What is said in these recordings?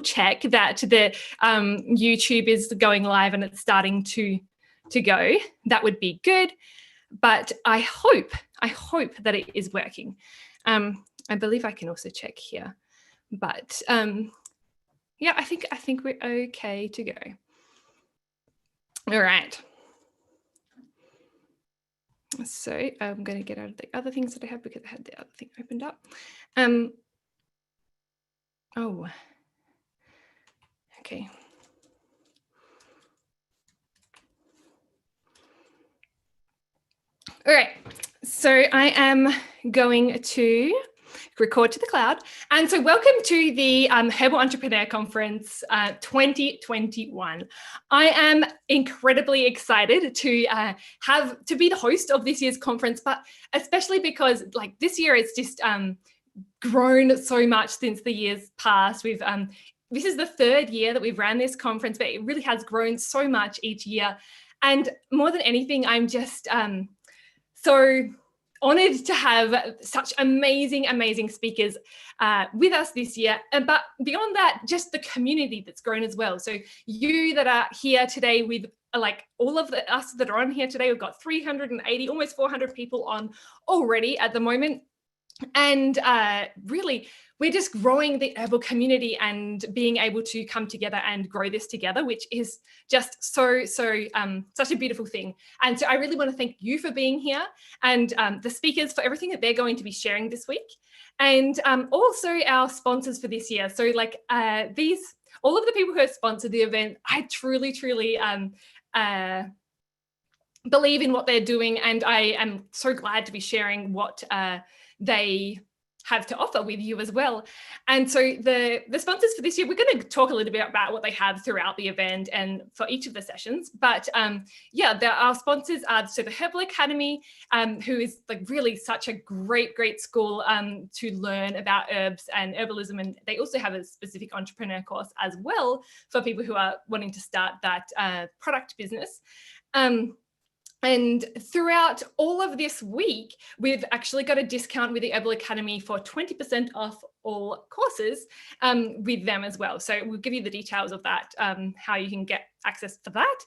check that the YouTube is going live and it's starting to go. That would be good. But I hope that it is working. I believe I can also check here. But yeah, I think we're okay to go. All right. So I'm going to get out of the other things that I have because I had the other thing opened up. Oh, okay. All right. So I am going to record to the cloud. And so welcome to the Herbal Entrepreneur Conference 2021. I am incredibly excited to be the host of this year's conference, but especially because like this year it's just grown so much since the years past. We've this is the third year that we've ran this conference, but it really has grown so much each year. And more than anything, I'm just so honored to have such amazing speakers with us this year. But beyond that, just the community that's grown as well. So you that are here today with like all of us that are on here today, we've got 380, almost 400 people on already at the moment. And really, we're just growing the herbal community and being able to come together and grow this together, which is just such a beautiful thing. And so I really want to thank you for being here and the speakers for everything that they're going to be sharing this week. And also our sponsors for this year. So like all of the people who have sponsored the event, I truly believe in what they're doing. And I am so glad to be sharing what they have to offer with you as well. And so the sponsors for this year, we're going to talk a little bit about what they have throughout the event and for each of the sessions. But yeah, our sponsors are so the Herbal Academy, who is like really such a great school to learn about herbs and herbalism. And they also have a specific entrepreneur course as well for people who are wanting to start that product business. And throughout all of this week, we've actually got a discount with the Herbal Academy for 20% off all courses with them as well. So we'll give you the details of that, how you can get access for that.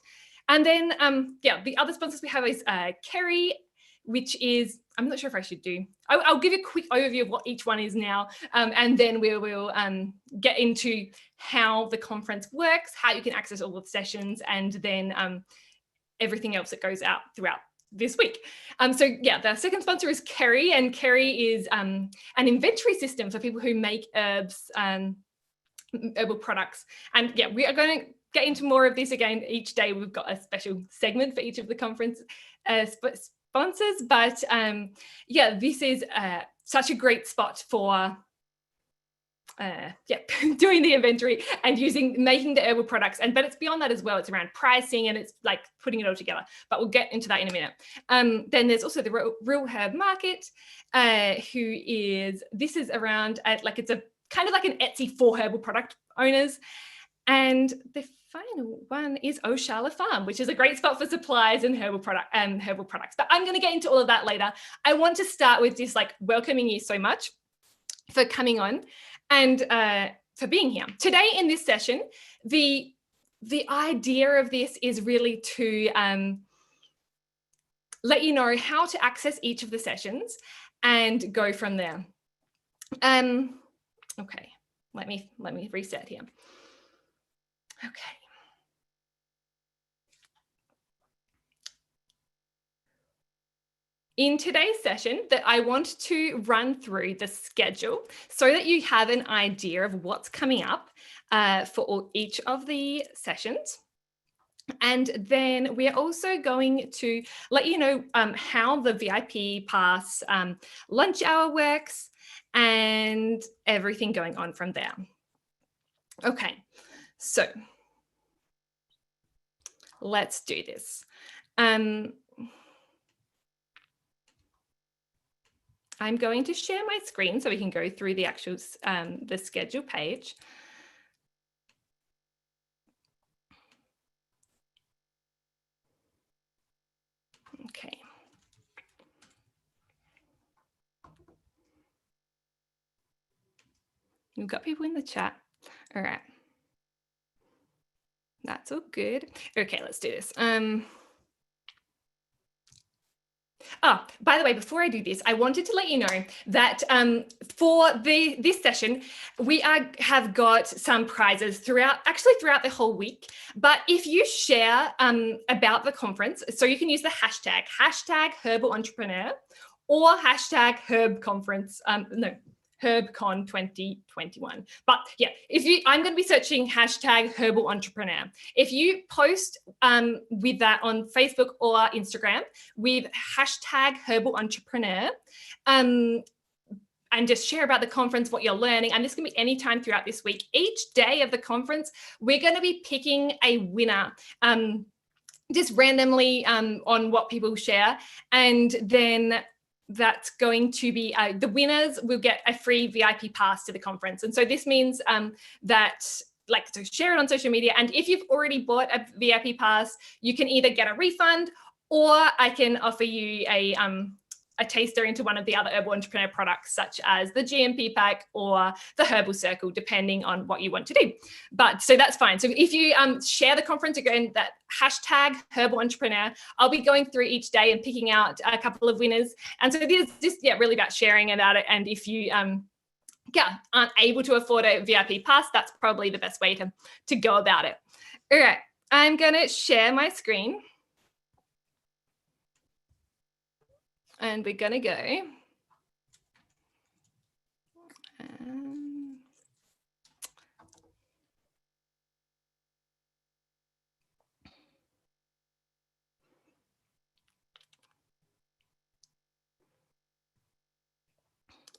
And then, yeah, the other sponsors we have is Kerry, which is, I'm not sure if I should do, I'll give you a quick overview of what each one is now. And then we will get into how the conference works, how you can access all of the sessions, and then everything else that goes out throughout this week. So yeah, the second sponsor is Kerry, and Kerry is an inventory system for people who make herbs, herbal products. And yeah, we are going to get into more of this again each day. We've got a special segment for each of the conference sponsors, but yeah, this is such a great spot for yeah, doing the inventory and making the herbal products. But it's beyond that as well. It's around pricing and it's like putting it all together. But we'll get into that in a minute. Then there's also the Real Herb Market, this is around like it's a kind of like an Etsy for herbal product owners. And the final one is Oshala Farm, which is a great spot for supplies and herbal products. But I'm going to get into all of that later. I want to start with just like welcoming you so much for coming on and for being here. Today in this session, the idea of this is really to let you know how to access each of the sessions and go from there. Okay, let me reset here. Okay. In today's session, that I want to run through the schedule so that you have an idea of what's coming up for each of the sessions. And then we are also going to let you know how the VIP pass lunch hour works and everything going on from there. Okay, so let's do this. I'm going to share my screen so we can go through the actual the schedule page. Okay. We've got people in the chat. All right. That's all good. Okay, let's do this. Oh, by the way, before I do this, I wanted to let you know that for this session, we have got some prizes throughout the whole week. But if you share about the conference, so you can use the hashtag Herbal Entrepreneur or hashtag Herb Conference, HerbCon 2021. But yeah, I'm going to be searching hashtag Herbal Entrepreneur. If you post with that on Facebook or Instagram with hashtag Herbal Entrepreneur, and just share about the conference, what you're learning, and this can be any time throughout this week. Each day of the conference, we're going to be picking a winner. Just randomly on what people share, and then that's going to be the winners will get a free VIP pass to the conference. And so this means that so share it on social media. And if you've already bought a VIP pass, you can either get a refund or I can offer you a taster into one of the other Herbal Entrepreneur products, such as the GMP pack or the Herbal Circle, depending on what you want to do. But so that's fine. So if you share the conference again, that hashtag Herbal Entrepreneur, I'll be going through each day and picking out a couple of winners. And so this is just really about sharing about it. And if you aren't able to afford a VIP pass, that's probably the best way to go about it. All right, I'm going to share my screen. And we're going to go.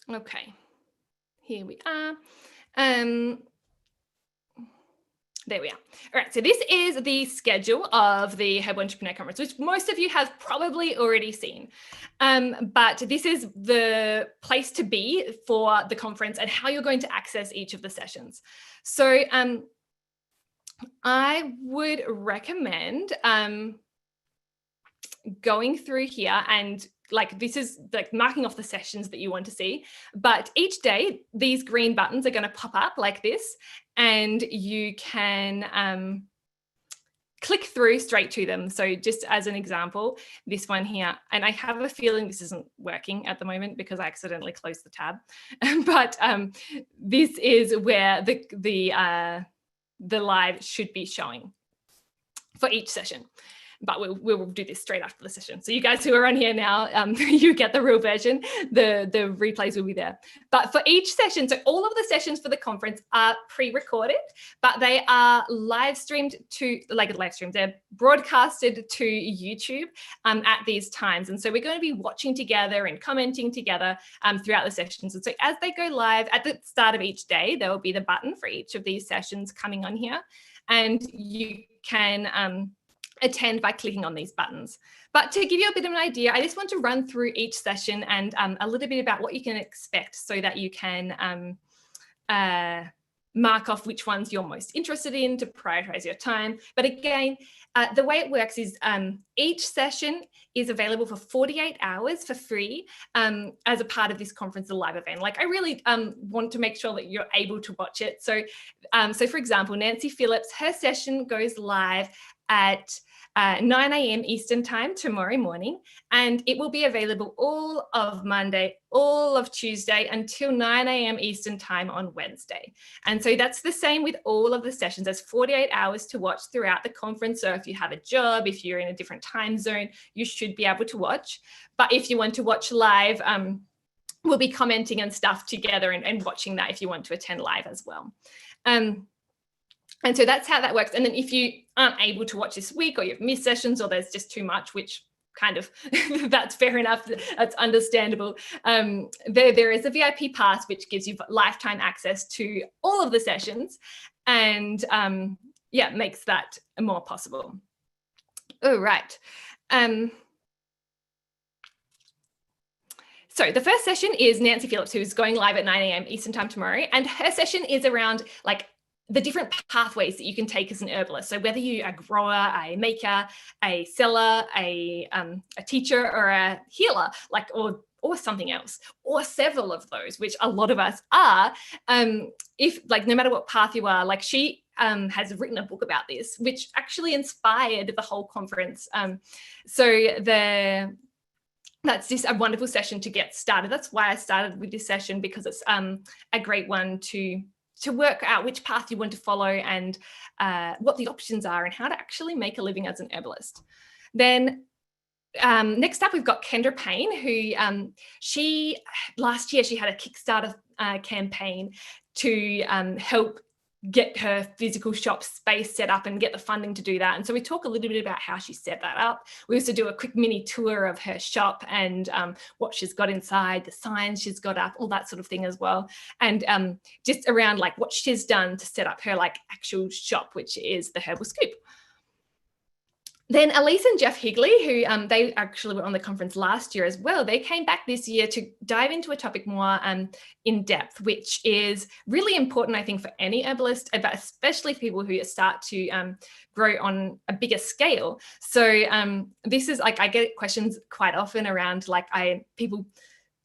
Okay, here we are. There we are. All right, so this is the schedule of the Herbal Entrepreneur Conference, which most of you have probably already seen. But this is the place to be for the conference and how you're going to access each of the sessions. So I would recommend going through here and this is marking off the sessions that you want to see. But each day, these green buttons are going to pop up like this, and you can click through straight to them. So just as an example, this one here, and I have a feeling this isn't working at the moment because I accidentally closed the tab. But this is where the live should be showing for each session. But we'll do this straight after the session. So you guys who are on here now, you get the real version. The replays will be there. But for each session, so all of the sessions for the conference are pre-recorded, but they are live streamed they're broadcasted to YouTube at these times. And so we're going to be watching together and commenting together throughout the sessions. And so as they go live at the start of each day, there will be the button for each of these sessions coming on here. And you can attend by clicking on these buttons. But to give you a bit of an idea, I just want to run through each session and a little bit about what you can expect so that you can mark off which ones you're most interested in to prioritize your time. But again, the way it works is each session is available for 48 hours for free as a part of this conference, the live event. I really want to make sure that you're able to watch it. So, for example, Nancy Phillips, her session goes live at 9 a.m. Eastern time tomorrow morning, and it will be available all of Monday, all of Tuesday until 9 a.m. Eastern time on Wednesday. And so that's the same with all of the sessions. There's 48 hours to watch throughout the conference. So if you have a job, if you're in a different time zone, you should be able to watch. But if you want to watch live, we'll be commenting and stuff together and watching that if you want to attend live as well. And so that's how that works. And then if you aren't able to watch this week or you've missed sessions or there's just too much, which kind of, that's fair enough, that's understandable. There is a VIP pass, which gives you lifetime access to all of the sessions and makes that more possible. All right. So the first session is Nancy Phillips, who's going live at 9 a.m. Eastern time tomorrow. And her session is around the different pathways that you can take as an herbalist. So whether you're a grower, a maker, a seller, a teacher, or a healer, or something else, or several of those, which a lot of us are, if no matter what path you are, she has written a book about this, which actually inspired the whole conference. That's just a wonderful session to get started. That's why I started with this session, because it's a great one to work out which path you want to follow and what the options are and how to actually make a living as an herbalist. Then next up, we've got Kendra Payne, who last year she had a Kickstarter campaign to help get her physical shop space set up and get the funding to do that. And so we talk a little bit about how she set that up. We also do a quick mini tour of her shop and what she's got inside, the signs she's got up, all that sort of thing as well. And just around like what she's done to set up her like actual shop, which is the Herbal Scoop. Then Elise and Jeff Higley, who they actually were on the conference last year as well, they came back this year to dive into a topic more in depth, which is really important, I think, for any herbalist, but especially people who start to grow on a bigger scale. So this is like, I get questions quite often around like people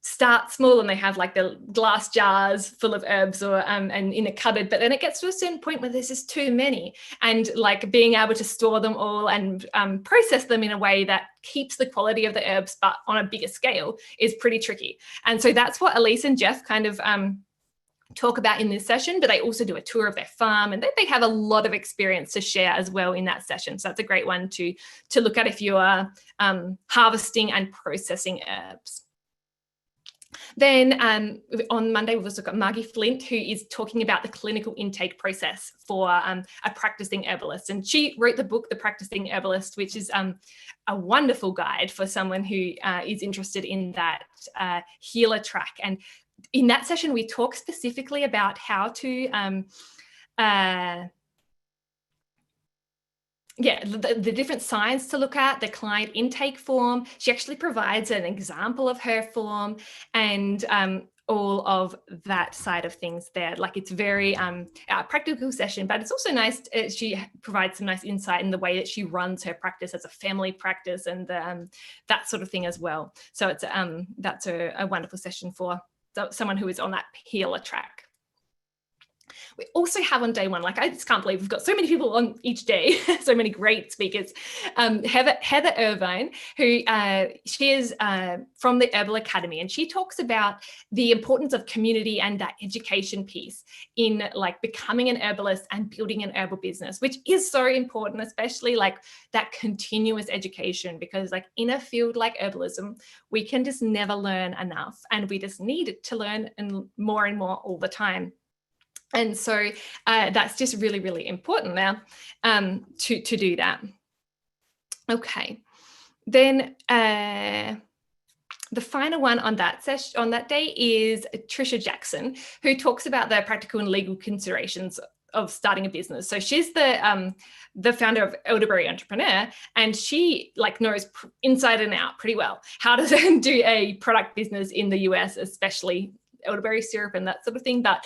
start small and they have like the glass jars full of herbs or and in a cupboard, but then it gets to a certain point where there's just too many, and like being able to store them all and process them in a way that keeps the quality of the herbs but on a bigger scale is pretty tricky. And so that's what Elise and Jeff kind of talk about in this session, but they also do a tour of their farm, and they have a lot of experience to share as well in that session. So that's a great one to look at if you are harvesting and processing herbs. Then on Monday, we've also got Margie Flint, who is talking about the clinical intake process for a practicing herbalist. And she wrote the book, The Practicing Herbalist, which is a wonderful guide for someone who is interested in that healer track. And in that session, we talk specifically about how to the different signs to look at, the client intake form. She actually provides an example of her form and all of that side of things there. Like, it's very practical session, but it's also nice. She provides some nice insight in the way that she runs her practice as a family practice and that sort of thing as well. So it's that's a wonderful session for someone who is on that healer track. We also have on day one, like I just can't believe we've got so many people on each day, so many great speakers. Heather Irvine, who she is from the Herbal Academy, and she talks about the importance of community and that education piece in like becoming an herbalist and building an herbal business, which is so important, especially like that continuous education, because like in a field like herbalism, we can just never learn enough, and we just need to learn and more all the time. And so that's just really, really important now to do that. Okay, then the final one on that session, on that day, is Trisha Jackson, who talks about the practical and legal considerations of starting a business. So she's the founder of Elderberry Entrepreneur, and she like knows inside and out pretty well how to do a product business in the US, especially elderberry syrup and that sort of thing. But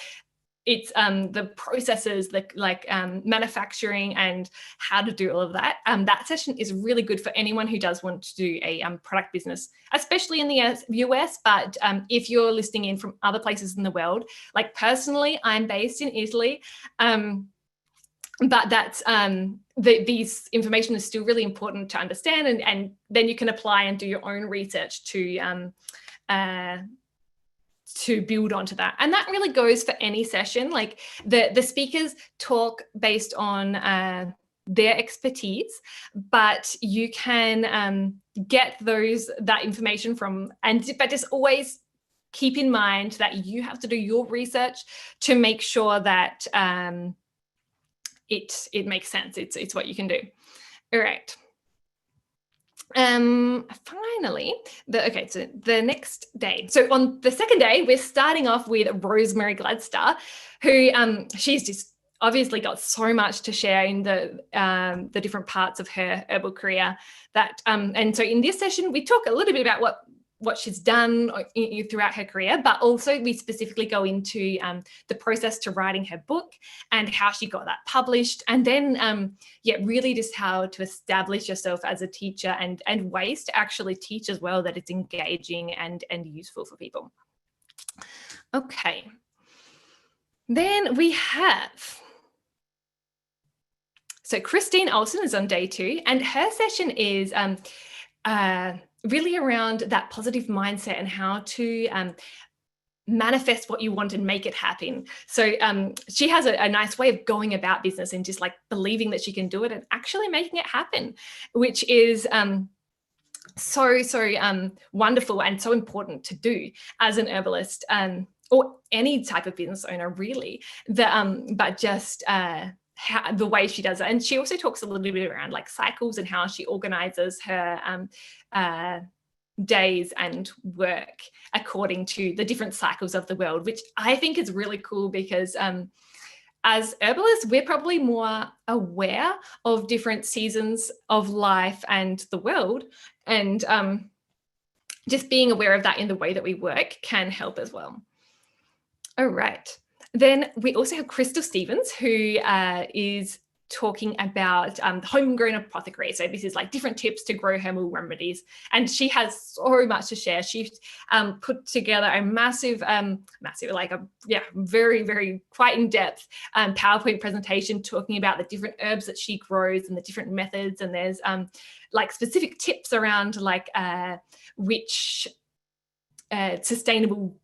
it's the processes, like manufacturing and how to do all of that. That session is really good for anyone who does want to do a product business, especially in the US. But if you're listening in from other places in the world, like personally, I'm based in Italy, but that's these information is still really important to understand, and then you can apply and do your own research to build onto that. And that really goes for any session. Like the speakers talk based on their expertise, but you can get that information but just always keep in mind that you have to do your research to make sure that it makes sense. It's what you can do. All right. Finally, so the next day. So on the second day, we're starting off with Rosemary Gladstar, who she's just obviously got so much to share in the different parts of her herbal career. And so in this session, we talk a little bit about what she's done throughout her career, but also we specifically go into the process to writing her book and how she got that published, and then really just how to establish yourself as a teacher and ways to actually teach as well that it's engaging and useful for people. Okay, then we have So Christine Olsen is on day 2, and her session is really around that positive mindset and how to manifest what you want and make it happen. So she has a nice way of going about business and just like believing that she can do it and actually making it happen, which is so wonderful and so important to do as an herbalist, or any type of business owner, really. But just how, the way she does it. And she also talks a little bit around like cycles and how she organizes her days and work according to the different cycles of the world, which I think is really cool because as herbalists, we're probably more aware of different seasons of life and the world, and just being aware of that in the way that we work can help as well. All right. Then we also have Crystal Stevens, who is talking about homegrown apothecary. So this is like different tips to grow herbal remedies. And she has so much to share. She's put together a massive, very, very quite in-depth PowerPoint presentation talking about the different herbs that she grows and the different methods. And there's like specific tips around like which sustainable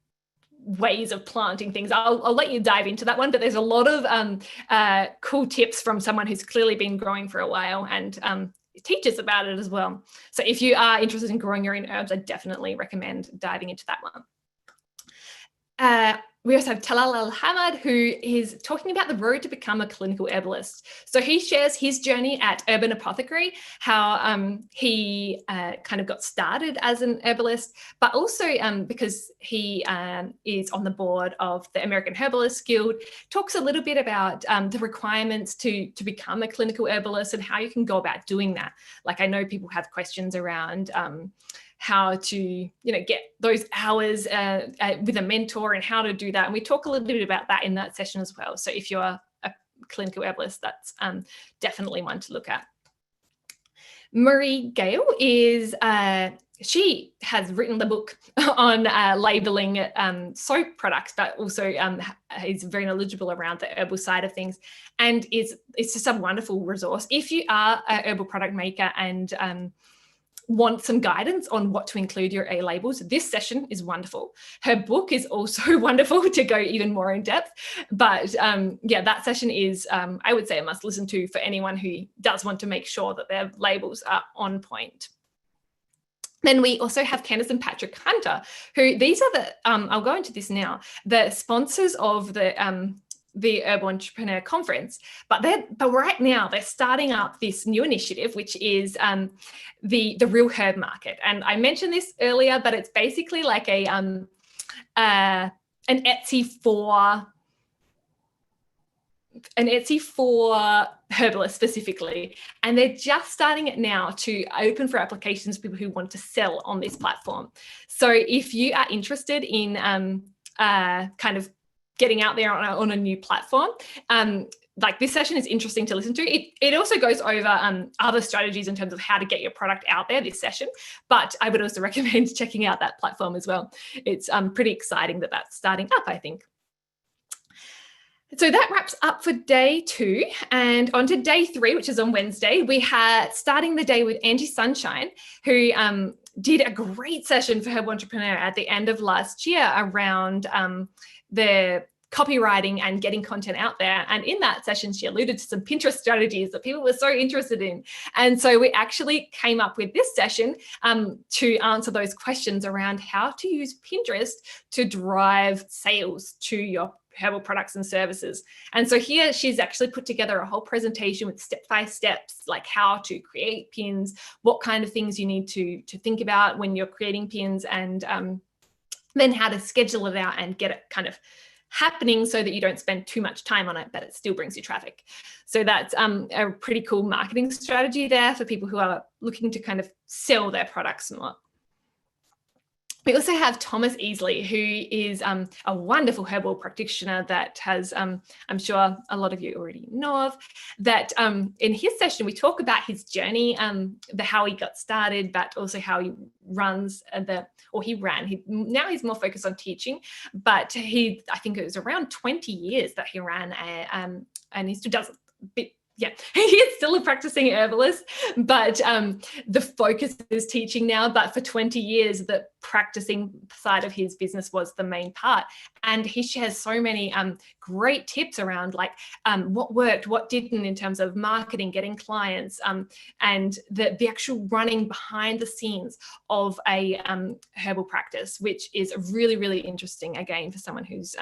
ways of planting things. I'll let you dive into that one, but there's a lot of cool tips from someone who's clearly been growing for a while and teaches about it as well. So if you are interested in growing your own herbs, I definitely recommend diving into that one. We also have Talal Al-Hamad, who is talking about the road to become a clinical herbalist. So he shares his journey at Urban Apothecary, how he kind of got started as an herbalist, but also because he is on the board of the American Herbalist Guild, talks a little bit about the requirements to become a clinical herbalist and how you can go about doing that. Like I know people have questions around how to, get those hours with a mentor and how to do that. And we talk a little bit about that in that session as well. So if you're a clinical herbalist, that's definitely one to look at. Marie Gale is, she has written the book on labeling soap products, but also is very knowledgeable around the herbal side of things. And it's just a wonderful resource. If you are a herbal product maker and want some guidance on what to include your A labels, this session is wonderful. Her book is also wonderful to go even more in depth. But yeah, that session is, I would say, a must listen to for anyone who does want to make sure that their labels are on point. Then we also have Candace and Patrick Hunter, who these are the, I'll go into this now, the sponsors of the Herbal Entrepreneur Conference, but right now they're starting up this new initiative, which is the Real Herb Market. And I mentioned this earlier, but it's basically like an Etsy for herbalists specifically, and they're just starting it now to open for applications for people who want to sell on this platform. So if you are interested in kind of getting out there on a new platform, like this session is interesting to listen to. It also goes over other strategies in terms of how to get your product out there, this session, but I would also recommend checking out that platform as well. It's pretty exciting that that's starting up, I think. So that wraps up for day 2, and on to day 3, which is on Wednesday. We had starting the day with Angie Sunshine, who did a great session for Herbal Entrepreneur at the end of last year around the copywriting and getting content out there. And in that session, she alluded to some Pinterest strategies that people were so interested in. And so we actually came up with this session to answer those questions around how to use Pinterest to drive sales to your herbal products and services. And so here she's actually put together a whole presentation with step-by-steps, like how to create pins, what kind of things you need to think about when you're creating pins, and then how to schedule it out and get it kind of happening so that you don't spend too much time on it, but it still brings you traffic. So that's a pretty cool marketing strategy there for people who are looking to kind of sell their products more. We also have Thomas Easley, who is a wonderful herbal practitioner that has, I'm sure a lot of you already know of, that in his session, we talk about his journey, how he got started, but also how he runs now he's more focused on teaching, but I think it was around 20 years that he ran and he still does a bit. Yeah, he still a practicing herbalist, but the focus is teaching now. But for 20 years, the practicing side of his business was the main part. And he shares so many great tips around like what worked, what didn't in terms of marketing, getting clients, and the actual running behind the scenes of a herbal practice, which is really, really interesting, again, for someone who's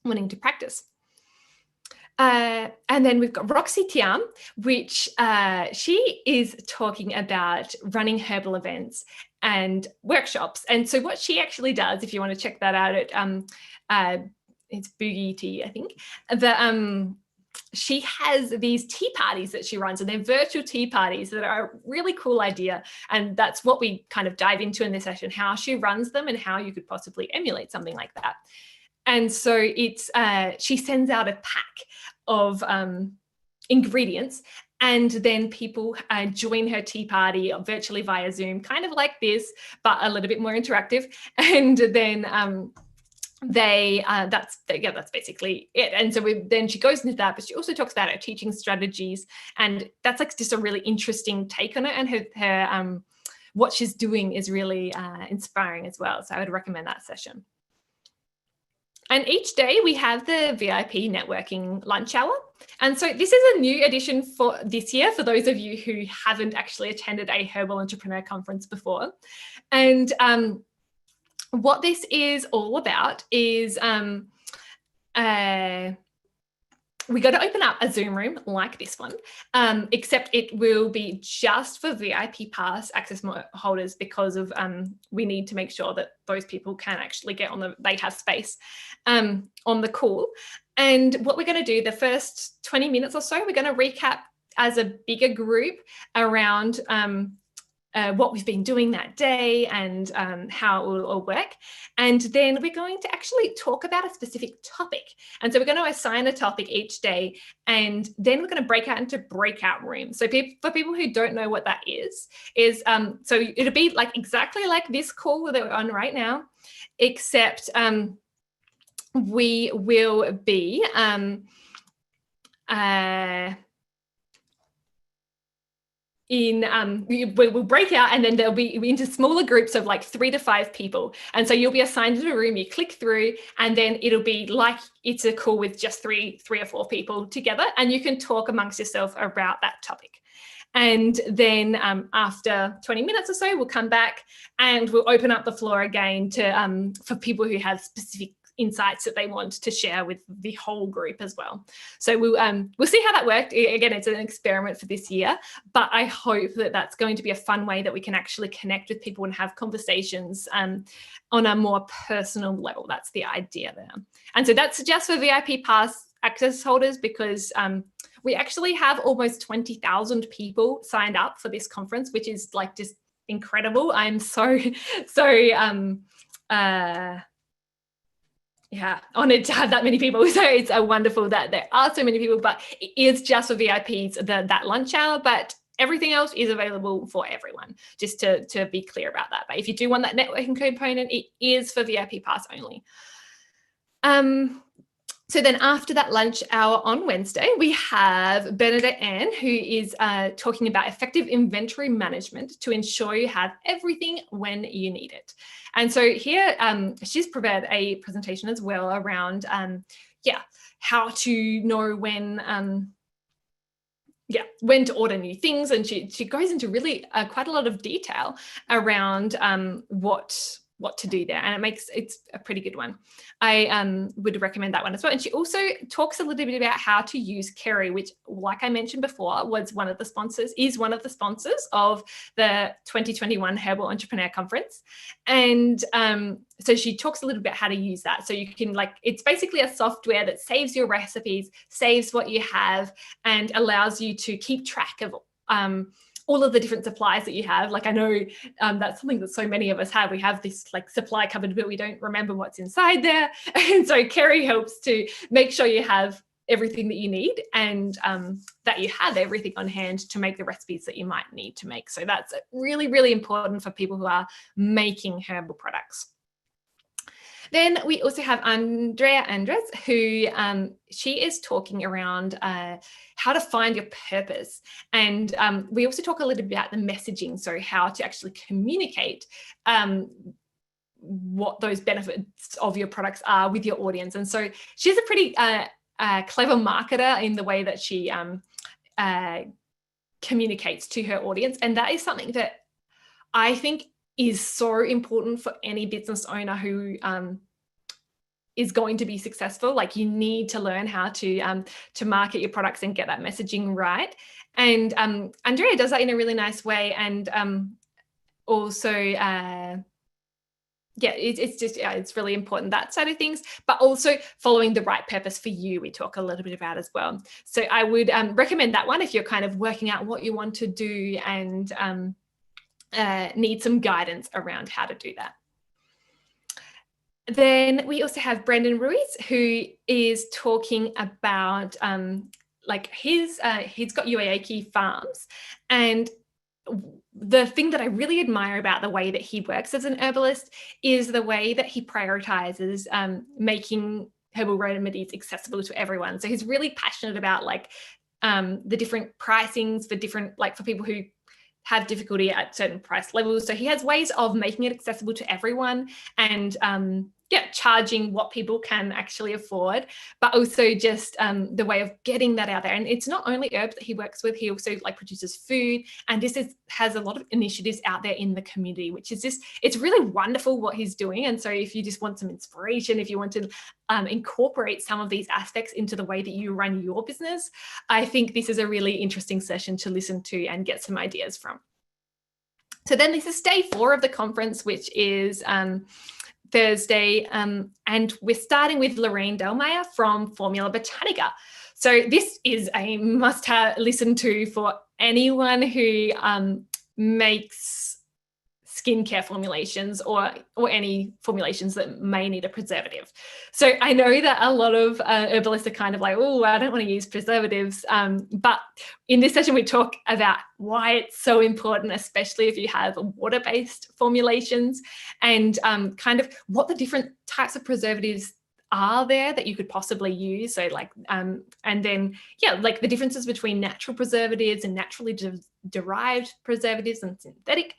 wanting to practice. And then we've got Roxy Tiam, which she is talking about running herbal events and workshops. And so what she actually does, if you want to check that out, it's Boogie Tea, I think, she has these tea parties that she runs, and they're virtual tea parties that are a really cool idea. And that's what we kind of dive into in this session, how she runs them and how you could possibly emulate something like that. And so it's she sends out a pack of ingredients, and then people join her tea party virtually via Zoom, kind of like this, but a little bit more interactive. And then that's basically it. And so then she goes into that, but she also talks about her teaching strategies, and that's like just a really interesting take on it. And her what she's doing is really inspiring as well. So I would recommend that session. And each day we have the VIP networking lunch hour. And so this is a new addition for this year for those of you who haven't actually attended a Herbal Entrepreneur Conference before. And what this is all about is we got to open up a Zoom room like this one, except it will be just for VIP pass access holders, because of we need to make sure that those people can actually get on they have space on the call. And what we're going to do, the first 20 minutes or so, we're going to recap as a bigger group around what we've been doing that day and how it will all work. And then we're going to actually talk about a specific topic. And so we're going to assign a topic each day, and then we're going to break out into breakout rooms. So for people who don't know what that is so it'll be like exactly like this call that we're on right now, except we will be we'll break out, and then there'll be into smaller groups of like 3 to 5 people. And so you'll be assigned to a room, you click through, and then it'll be like it's a call with just three or four people together, and you can talk amongst yourself about that topic. And then after 20 minutes or so, we'll come back and we'll open up the floor again to for people who have specific insights that they want to share with the whole group as well. So we'll see how that worked. Again, it's an experiment for this year, but I hope that that's going to be a fun way that we can actually connect with people and have conversations on a more personal level. That's the idea there. And so that's just for VIP pass access holders, because we actually have almost 20,000 people signed up for this conference, which is like just incredible. I'm so honored to have that many people. So it's wonderful that there are so many people, but it is just for VIPs, that lunch hour, but everything else is available for everyone, just to be clear about that. But if you do want that networking component, it is for VIP pass only. So then after that lunch hour on Wednesday, we have Bernadette Ann, who is talking about effective inventory management to ensure you have everything when you need it. And so here she's prepared a presentation as well around, how to know when to order new things. And she goes into really quite a lot of detail around what to do there, and it's a pretty good one. I would recommend that one as well. And she also talks a little bit about how to use Kerry, which, like I mentioned before, is one of the sponsors of the 2021 Herbal Entrepreneur Conference. And so she talks a little bit how to use that. So you can it's basically a software that saves your recipes, saves what you have, and allows you to keep track of all of the different supplies that you have. Like I know that's something that so many of us have. We have this supply cupboard, but we don't remember what's inside there. And so Kerry helps to make sure you have everything that you need, and that you have everything on hand to make the recipes that you might need to make. So that's really, really important for people who are making herbal products. Then we also have Andrea Andres, who she is talking around how to find your purpose. And we also talk a little bit about the messaging, so how to actually communicate what those benefits of your products are with your audience. And so she's a pretty clever marketer in the way that she communicates to her audience. And that is something that I think is so important for any business owner who is going to be successful. Like, you need to learn how to market your products and get that messaging right. And Andrea does that in a really nice way. And also, it's really important, that side of things, but also following the right purpose for you, we talk a little bit about as well. So I would recommend that one if you're kind of working out what you want to do and need some guidance around how to do that. Then we also have Brendan Ruiz, who is talking about like he's got Uayaki farms, and the thing that I really admire about the way that he works as an herbalist is the way that he prioritizes making herbal remedies accessible to everyone. So he's really passionate about like the different pricings for different, like for people who have difficulty at certain price levels. So he has ways of making it accessible to everyone and charging what people can actually afford, but also just the way of getting that out there. And it's not only herbs that he works with, he also like produces food, and has a lot of initiatives out there in the community, which is just, it's really wonderful what he's doing. And so if you just want some inspiration, if you want to incorporate some of these aspects into the way that you run your business, I think this is a really interesting session to listen to and get some ideas from. So then this is day 4 of the conference, which is Thursday, and we're starting with Lorraine Delmeyer from Formula Botanica. So this is a must-have listen to for anyone who makes skincare formulations or any formulations that may need a preservative. So I know that a lot of herbalists are kind of like, oh, I don't want to use preservatives. But in this session, we talk about why it's so important, especially if you have water-based formulations, and kind of what the different types of preservatives are there that you could possibly use. So like, and then, like the differences between natural preservatives and naturally derived preservatives and synthetic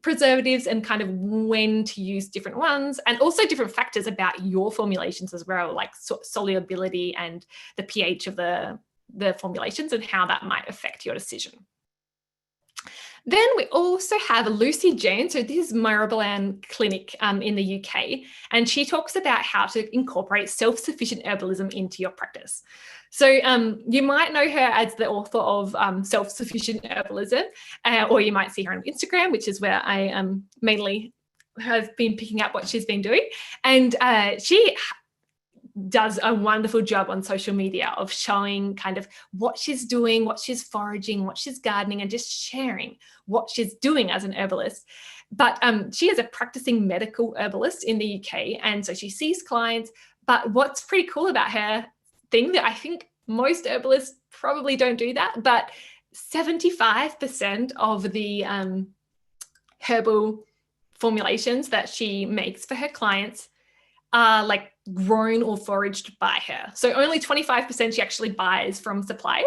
preservatives, and kind of when to use different ones, and also different factors about your formulations as well, like solubility and the pH of the formulations and how that might affect your decision. Then we also have Lucy Jones. So this is Myrobalan Clinic in the UK, and she talks about how to incorporate self-sufficient herbalism into your practice. So you might know her as the author of Self-Sufficient Herbalism, or you might see her on Instagram, which is where I mainly have been picking up what she's been doing. And she does a wonderful job on social media of showing kind of what she's doing, what she's foraging, what she's gardening, and just sharing what she's doing as an herbalist. But she is a practicing medical herbalist in the UK, and so she sees clients. But what's pretty cool about her thing that I think most herbalists probably don't do that, but 75% of the herbal formulations that she makes for her clients are like grown or foraged by her. So only 25% she actually buys from suppliers.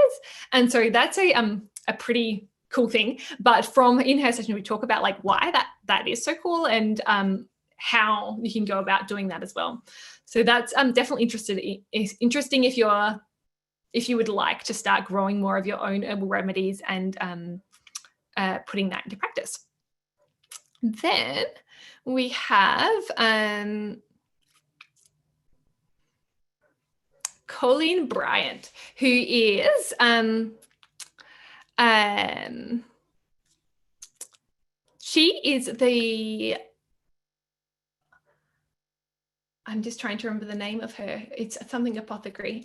And so that's a pretty cool thing. But in her session, we talk about like why that is so cool, and how you can go about doing that as well. So that's definitely interesting if you would like to start growing more of your own herbal remedies and putting that into practice. Then we have Colleen Bryant, who is she is the, I'm just trying to remember the name of her. It's something apothecary.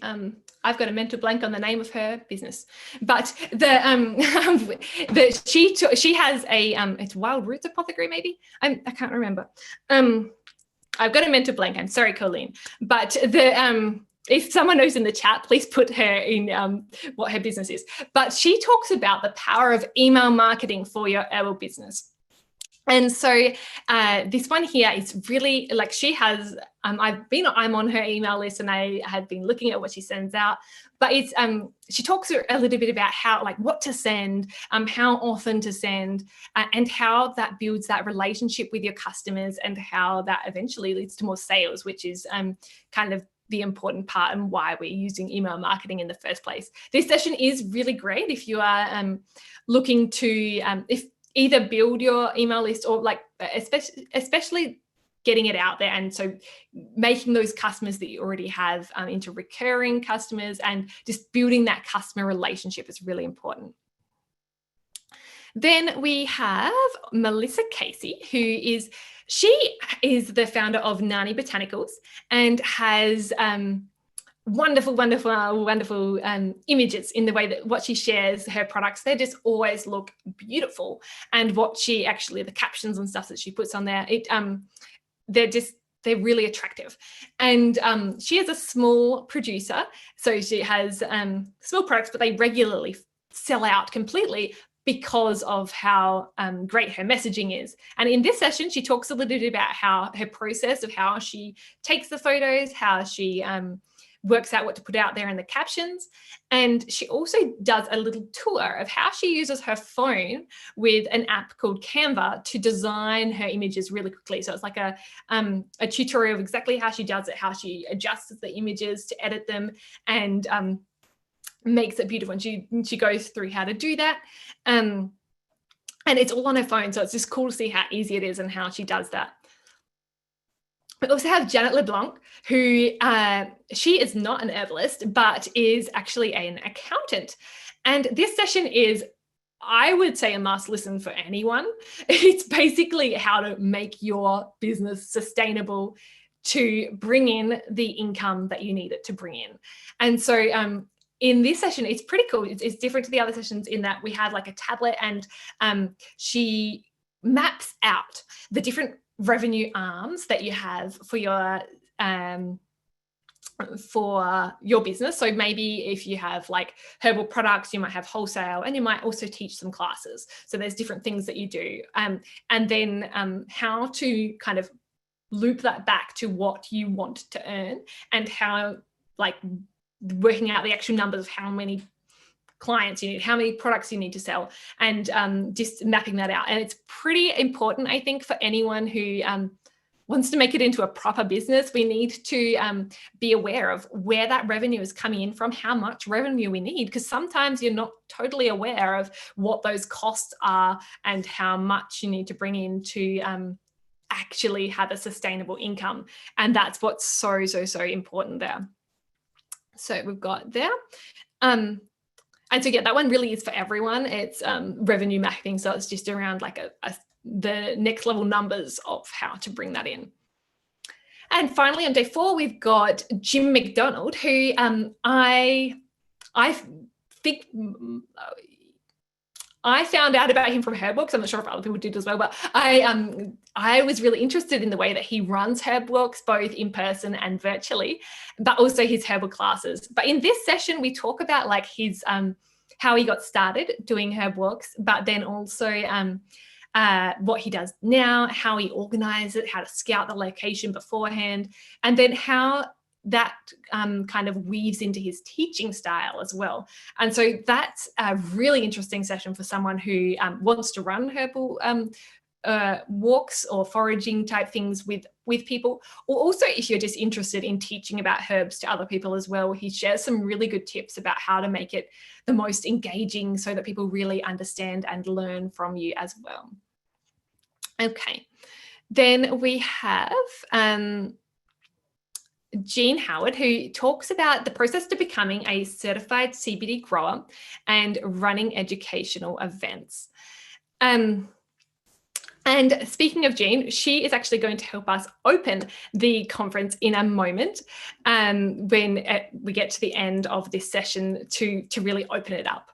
I've got a mental blank on the name of her business, but she has a it's Wild Roots Apothecary, maybe. I can't remember. I've got a mental blank. I'm sorry, Colleen. But if someone knows in the chat, please put her in what her business is. But she talks about the power of email marketing for your herbal business. And so this one here is really like, she has, I'm on her email list, and I have been looking at what she sends out, but it's, she talks a little bit about how, like, what to send, how often to send, and how that builds that relationship with your customers, and how that eventually leads to more sales, which is kind of the important part and why we're using email marketing in the first place. This session is really great if you are looking to, if either build your email list, or like especially getting it out there. And so making those customers that you already have into recurring customers, and just building that customer relationship is really important. Then we have Melissa Casey, she is the founder of Nani Botanicals, and has wonderful images in the way that what she shares her products. They just always look beautiful, and what she actually, the captions and stuff that she puts on there, they're really attractive. And she is a small producer, so she has small products, but they regularly sell out completely because of how great her messaging is. And in this session, she talks a little bit about how her process of how she takes the photos, how she works out what to put out there in the captions. And she also does a little tour of how she uses her phone with an app called Canva to design her images really quickly. So it's like a tutorial of exactly how she does it, how she adjusts the images to edit them, and makes it beautiful. And she goes through how to do that. And it's all on her phone. So it's just cool to see how easy it is and how she does that. We also have Janet LeBlanc, who she is not an herbalist, but is actually an accountant. And this session is, I would say, a must listen for anyone. It's basically how to make your business sustainable to bring in the income that you need it to bring in. And so in this session, it's pretty cool. It's different to the other sessions in that we have like a tablet, and she maps out the different revenue arms that you have for your business. So maybe if you have like herbal products, you might have wholesale, and you might also teach some classes. So there's different things that you do, and then how to kind of loop that back to what you want to earn, and how, like, working out the actual numbers of how many clients you need, how many products you need to sell, and just mapping that out. And it's pretty important, I think, for anyone who wants to make it into a proper business. We need to be aware of where that revenue is coming in from, how much revenue we need, because sometimes you're not totally aware of what those costs are and how much you need to bring in to actually have a sustainable income. And that's what's so important there. So we've got there. And so yeah, that one really is for everyone. It's revenue mapping. So it's just around like the next level numbers of how to bring that in. And finally, on day 4, we've got Jim McDonald, who I think I found out about him from her books. I'm not sure if other people did as well, but I was really interested in the way that he runs herb walks, both in person and virtually, but also his herbal classes. But in this session, we talk about like his how he got started doing herb walks, but then also what he does now, how he organizes it, how to scout the location beforehand, and then how that kind of weaves into his teaching style as well. And so that's a really interesting session for someone who wants to run herbal walks or foraging type things with people, or also if you're just interested in teaching about herbs to other people as well. He shares some really good tips about how to make it the most engaging so that people really understand and learn from you as well. Okay, then we have Jean Howard, who talks about the process to becoming a certified CBD grower and running educational events. And speaking of Jean, she is actually going to help us open the conference in a moment when we get to the end of this session to really open it up.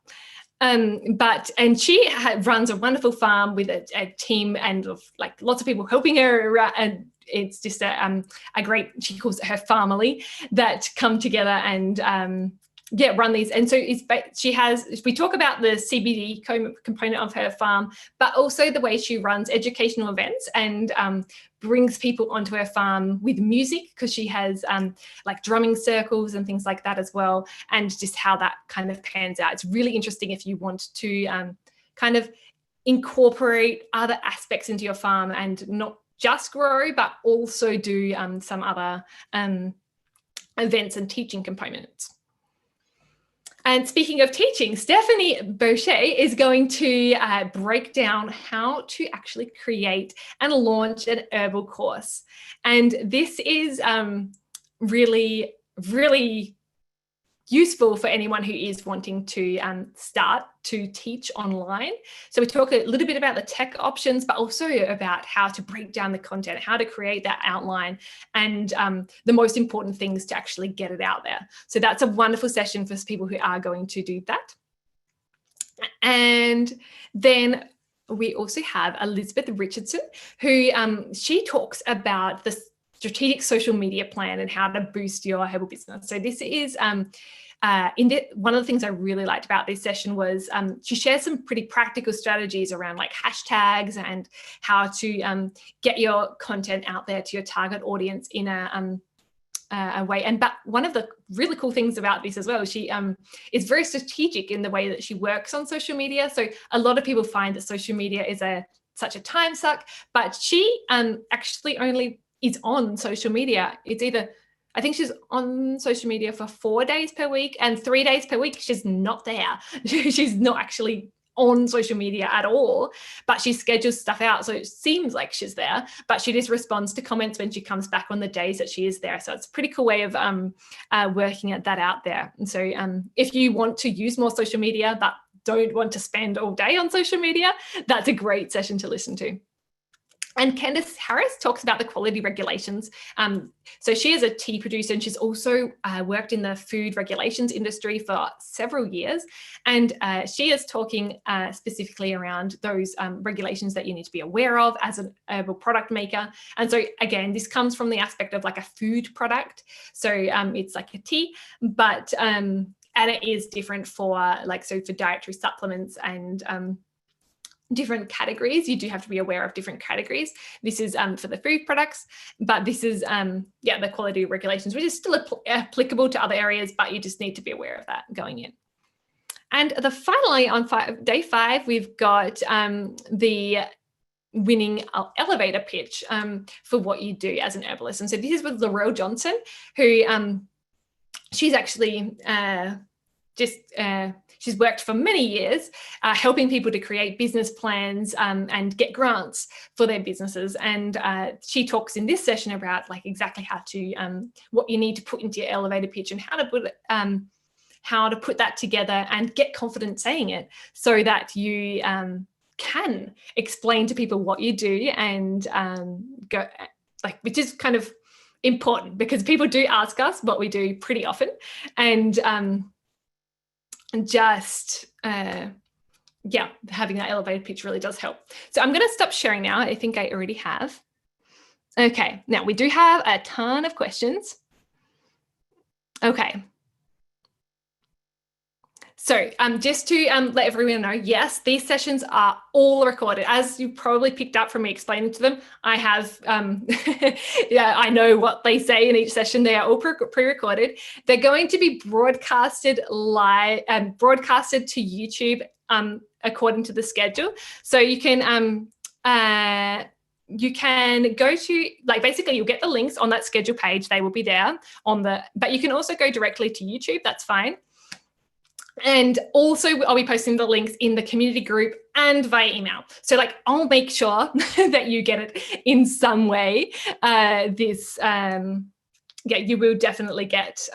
And she runs a wonderful farm with a team and of like lots of people helping her, and it's just a great, she calls it her family, that come together and run these. And so we talk about the CBD component of her farm, but also the way she runs educational events and brings people onto her farm with music, because she has like drumming circles and things like that as well, and just how that kind of pans out. It's really interesting if you want to kind of incorporate other aspects into your farm and not just grow, but also do some other events and teaching components. And speaking of teaching, Stephanie Boucher is going to break down how to actually create and launch an herbal course. And this is really, really useful for anyone who is wanting to start to teach online. So we talk a little bit about the tech options, but also about how to break down the content, how to create that outline, and the most important things to actually get it out there. So that's a wonderful session for people who are going to do that. And then we also have Elizabeth Richardson, who she talks about the strategic social media plan and how to boost your herbal business. So this is one of the things I really liked about this session was she shares some pretty practical strategies around like hashtags and how to get your content out there to your target audience in a way. And but one of the really cool things about this as well, she is very strategic in the way that she works on social media. So a lot of people find that social media is such a time suck, but she actually only is on social media. It's either, I think she's on social media for 4 days per week, and 3 days per week she's not there. She's not actually on social media at all, but she schedules stuff out. So it seems like she's there, but she just responds to comments when she comes back on the days that she is there. So it's a pretty cool way of working at that out there. And so if you want to use more social media, but don't want to spend all day on social media, that's a great session to listen to. And Candice Harris talks about the quality regulations. So she is a tea producer, and she's also worked in the food regulations industry for several years. And she is talking specifically around those regulations that you need to be aware of as an herbal product maker. And so again, this comes from the aspect of like a food product. So it's like a tea, but and it is different for for dietary supplements and different categories. You do have to be aware of different categories. This is for the food products, but this is the quality regulations, which is still applicable to other areas, but you just need to be aware of that going in. And finally on day 5, we've got the winning elevator pitch for what you do as an herbalist. And so this is with Laurel Johnson, who she's actually she's worked for many years helping people to create business plans and get grants for their businesses. And she talks in this session about like exactly how to what you need to put into your elevator pitch and how to put that together and get confident saying it, so that you can explain to people what you do and go which is kind of important because people do ask us what we do pretty often, and just having that elevated pitch really does help. So I'm going to stop sharing now. I think I already have. Okay, now we do have a ton of questions. Okay. So just to let everyone know, yes, these sessions are all recorded. As you probably picked up from me explaining to them, I have, I know what they say in each session. They are all pre-recorded. They're going to be broadcasted live and broadcasted to YouTube according to the schedule. So you can go to, basically you'll get the links on that schedule page. They will be there but you can also go directly to YouTube. That's fine. And also I'll be posting the links in the community group and via email. So I'll make sure that you get it in some way. You will definitely get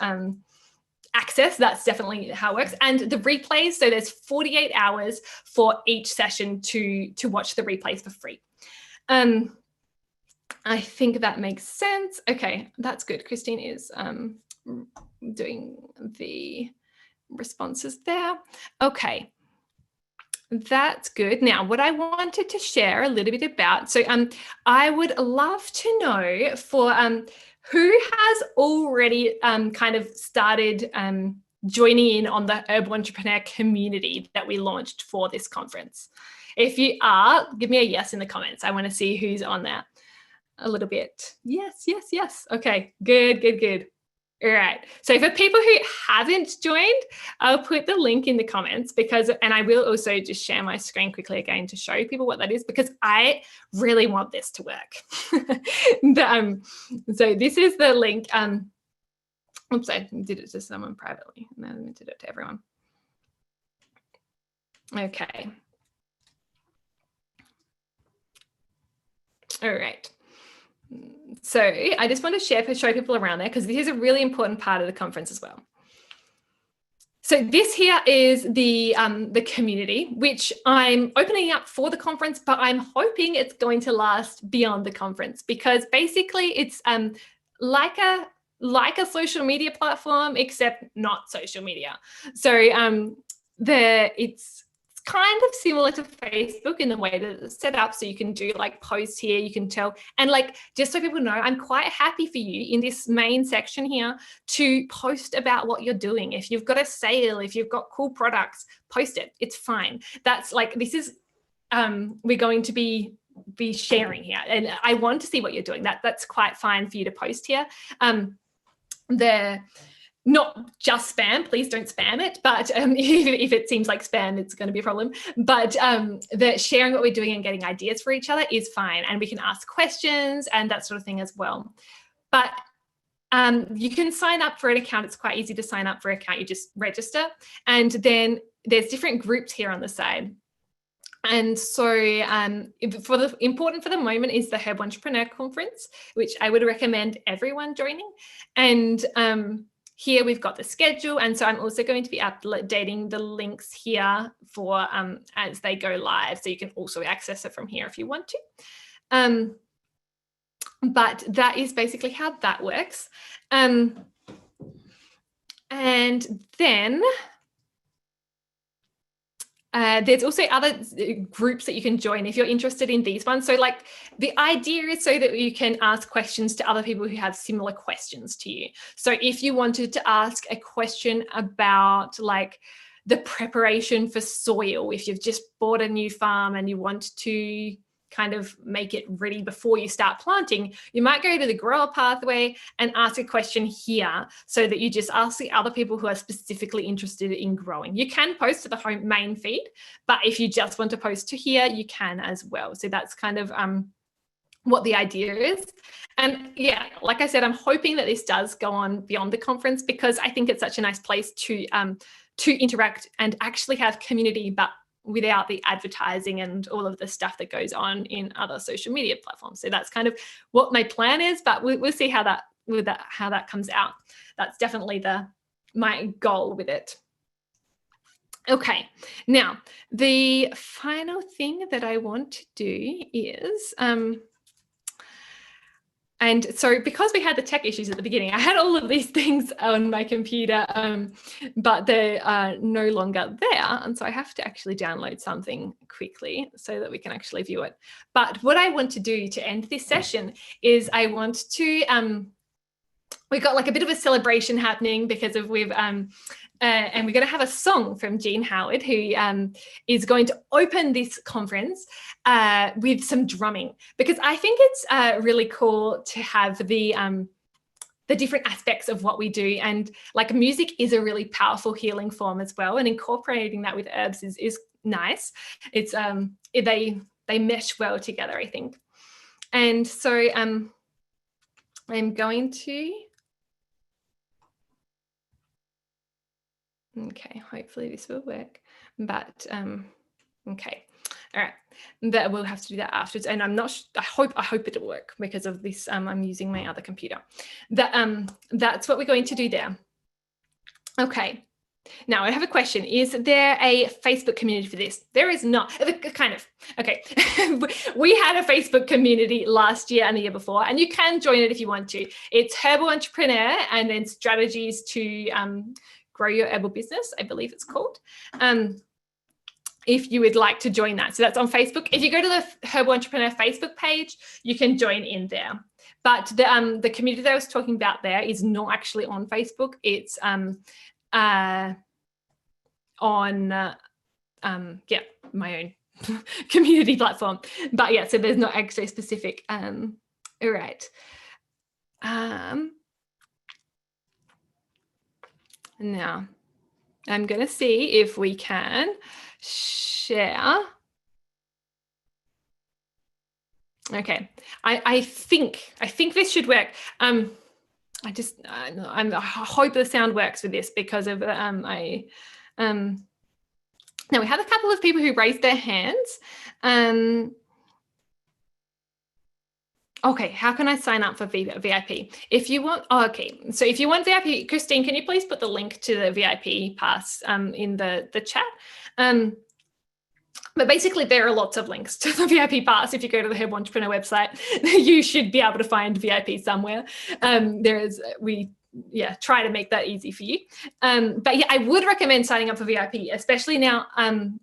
access. That's definitely how it works. And the replays, so there's 48 hours for each session to watch the replays for free. I think that makes sense. Okay, that's good. Christine is doing the responses there. Okay, that's good. Now, what I wanted to share a little bit about, so I would love to know for who has already kind of started joining in on the Herbal Entrepreneur community that we launched for this conference? If you are, give me a yes in the comments. I want to see who's on there a little bit. Yes, yes, yes. Okay, good, good, good. All right. So for people who haven't joined, I'll put the link in the comments and I will also just share my screen quickly again to show people what that is, because I really want this to work. So this is the link. Oops, I did it to someone privately, and then I did it to everyone. Okay. All right. So I just want to show people around there, because this is a really important part of the conference as well. So this here is the community, which I'm opening up for the conference, but I'm hoping it's going to last beyond the conference, because basically it's like a social media platform, except not social media. So it's kind of similar to Facebook in the way that it's set up. So you can do like posts here, you can tell, and like, just so people know, I'm quite happy for you in this main section here to post about what you're doing. If you've got a sale, if you've got cool products, post it. It's fine. That's like, this is, we're going to be sharing here, and I want to see what you're doing. That's quite fine for you to post here. Not just spam, please don't spam it, but if it seems like spam, it's going to be a problem. But the sharing what we're doing and getting ideas for each other is fine, and we can ask questions and that sort of thing as well. But you can sign up for an account. It's quite easy to sign up for an account. You just register, and then there's different groups here on the side. And so important for the moment is the Herb Entrepreneur Conference, which I would recommend everyone joining. And here we've got the schedule. And so I'm also going to be updating the links here for as they go live. So you can also access it from here if you want to. But that is basically how that works. And then there's also other groups that you can join if you're interested in these ones. So like the idea is so that you can ask questions to other people who have similar questions to you. So if you wanted to ask a question about like the preparation for soil, if you've just bought a new farm and you want to kind of make it ready before you start planting, you might go to the grower pathway and ask a question here, so that you just ask the other people who are specifically interested in growing. You can post to the home main feed, but if you just want to post to here, you can as well. So that's kind of what the idea is. And yeah, like I said, I'm hoping that this does go on beyond the conference, because I think it's such a nice place to interact and actually have community, but without the advertising and all of the stuff that goes on in other social media platforms. So that's kind of what my plan is, but we'll see how that comes out. That's definitely my goal with it. Okay, now the final thing that I want to do is and so because we had the tech issues at the beginning, I had all of these things on my computer, but they are no longer there. And so I have to actually download something quickly so that we can actually view it. But what I want to do to end this session is I want to, we've got like a bit of a celebration happening because of and we're going to have a song from Jean Howard, who is going to open this conference with some drumming, because I think it's really cool to have the different aspects of what we do. And like music is a really powerful healing form as well. And incorporating that with herbs is nice. It's they mesh well together, I think. And so I'm going to, okay, hopefully this will work, but okay, all right, that we'll have to do that afterwards. And I'm not, I hope it'll work because of this. I'm using my other computer. That's what we're going to do there. Okay. Now I have a question. Is there a Facebook community for this? There is not. Kind of. Okay. We had a Facebook community last year and the year before, and you can join it if you want to. It's Herbal Entrepreneur and then strategies to grow your herbal business, I believe it's called. If you would like to join that. So that's on Facebook. If you go to the Herbal Entrepreneur Facebook page, you can join in there. But the community that I was talking about there is not actually on Facebook. It's on my own community platform. But yeah, so there's not actually specific. All right. Now I'm going to see if we can share. Okay, I think this should work. I hope the sound works with this because of now we have a couple of people who raised their hands. Okay, how can I sign up for VIP? If you want, so if you want VIP, Christine, can you please put the link to the VIP pass in the chat? But basically, there are lots of links to the VIP pass. If you go to the Herbal Entrepreneur website, you should be able to find VIP somewhere. We try to make that easy for you. But yeah, I would recommend signing up for VIP, especially now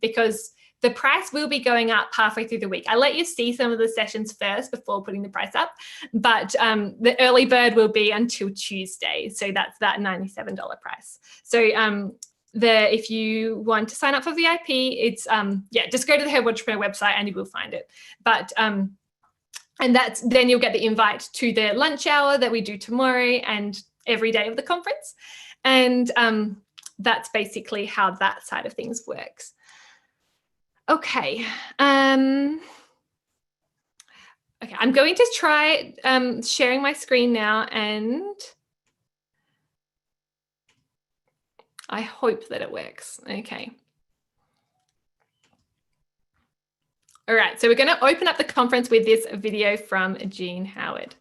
because the price will be going up halfway through the week. I let you see some of the sessions first before putting the price up, but the early bird will be until Tuesday. So that's that $97 price. So if you want to sign up for VIP, it's just go to the Herbal Entrepreneur website and you will find it. But and then you'll get the invite to the lunch hour that we do tomorrow and every day of the conference. And that's basically how that side of things works. Okay. Okay, I'm going to try sharing my screen now, and I hope that it works. Okay. All right, so we're going to open up the conference with this video from Jean Howard.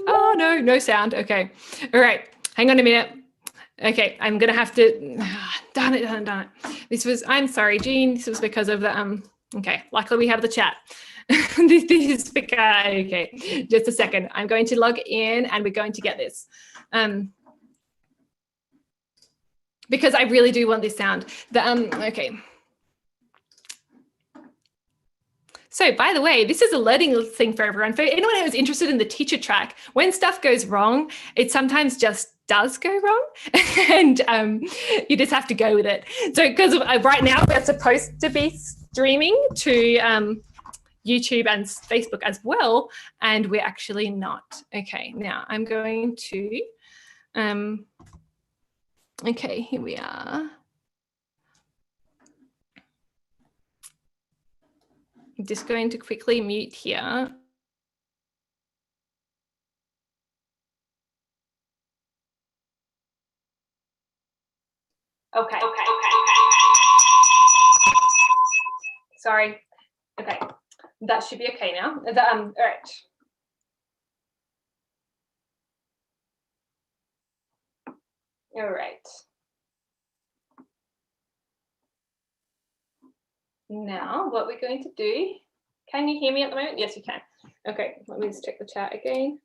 Oh, no sound. Okay. All right. Hang on a minute. Okay. I'm going to have to, darn it. I'm sorry, Jean. This was because of the, okay. Luckily we have the chat. this is because, okay. Just a second. I'm going to log in and we're going to get this. Because I really do want this sound. Okay. So by the way, this is a learning thing for everyone. For anyone who's interested in the teacher track, when stuff goes wrong, it sometimes just does go wrong and you just have to go with it. So because right now we're supposed to be streaming to YouTube and Facebook as well, and we're actually not. Okay, now I'm going to, okay, here we are. I'm just going to quickly mute here. Okay. Sorry. Okay, that should be okay now. All right. All right. Now, what we're going to do, can you hear me at the moment? Yes, you can. Okay, let me just check the chat again.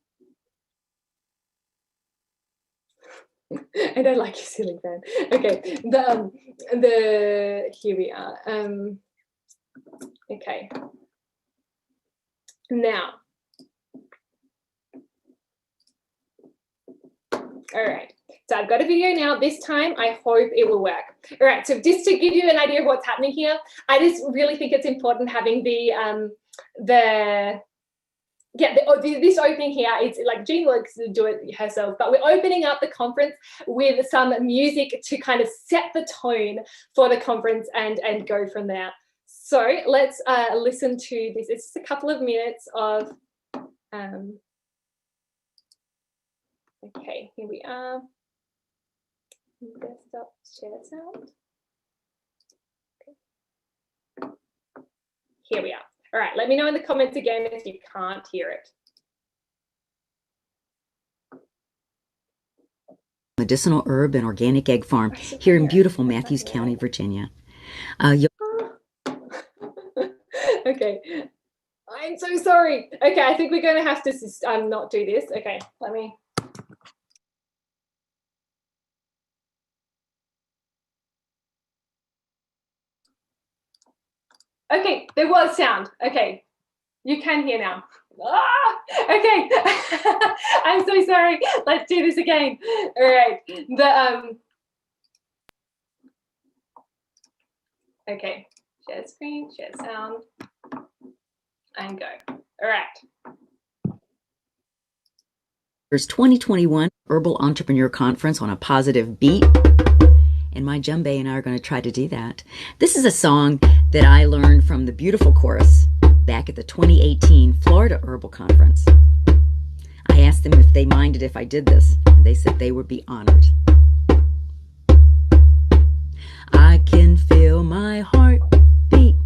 I don't like your ceiling fan. Okay, here we are. Okay. Now. All right. So I've got a video now. This time, I hope it will work. All right. So just to give you an idea of what's happening here, I just really think it's important having this opening here. It's like Jean likes to do it herself, but we're opening up the conference with some music to kind of set the tone for the conference and go from there. So let's listen to this. It's just a couple of minutes of. Okay, here we are. Desktop share sound. Okay. Here we are. All right, let me know in the comments again if you can't hear it. medicinal herb and organic egg farm here in beautiful Matthews County, Virginia. Okay. I'm so sorry. Okay, I think we're going to have to not do this. Okay, let me. Okay, there was sound. Okay, you can hear now. Okay, I'm so sorry. Let's do this again. All right. Okay, share screen, share sound, and go. All right. There's 2021 Herbal Entrepreneur Conference on a positive beat, and my djembe and I are going to try to do that. This is a song that I learned from the beautiful chorus back at the 2018 Florida Herbal Conference. I asked them if they minded if I did this, and they said they would be honored. I can feel my heart beat,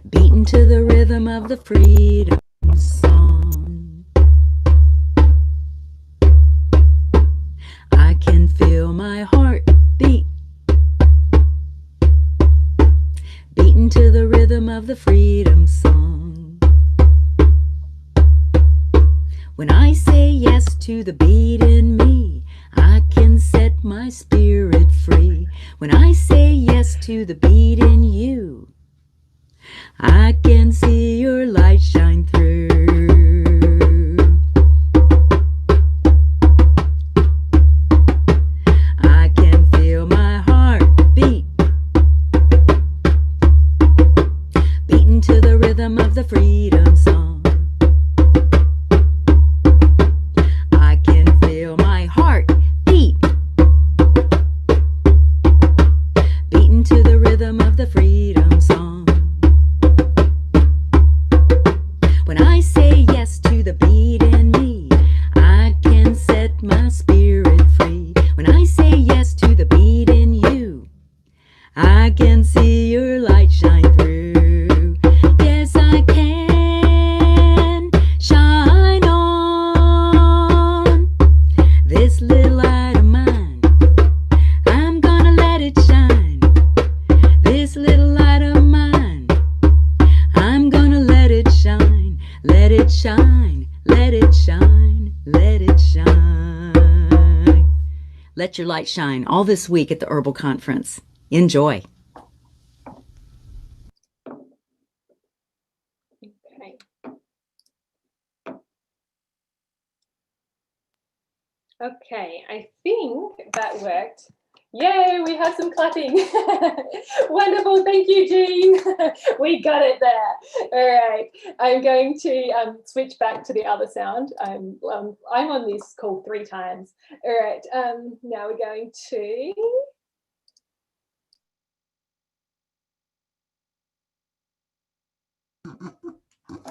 beating to the rhythm of the freedom song. I can feel my heart beat, beating to the rhythm of the freedom song. When I say yes to the beat in me, I can set my spirit free. When I say yes to the beat in you, I can see your light shine through. I can feel my heart beat, beating to the rhythm of the freedom song. I can feel my heart beat, beating to the rhythm of the freedom song. When I say yes to the beat in me, I can set my spirit free. When I say yes to the beat in you, I can see your light shine through. Yes, I can shine on this little light of mine. I'm gonna let it shine. This little light of mine, I'm gonna let it shine. Let it shine, let it shine, let it shine. Let your light shine all this week at the Herbal Conference. Enjoy. Okay. Okay, I think that worked. Yay, we have some clapping. Wonderful, thank you, Jean. We got it there. All right, I'm going to switch back to the other sound. I'm on this call 3 times. All right, now we're going to...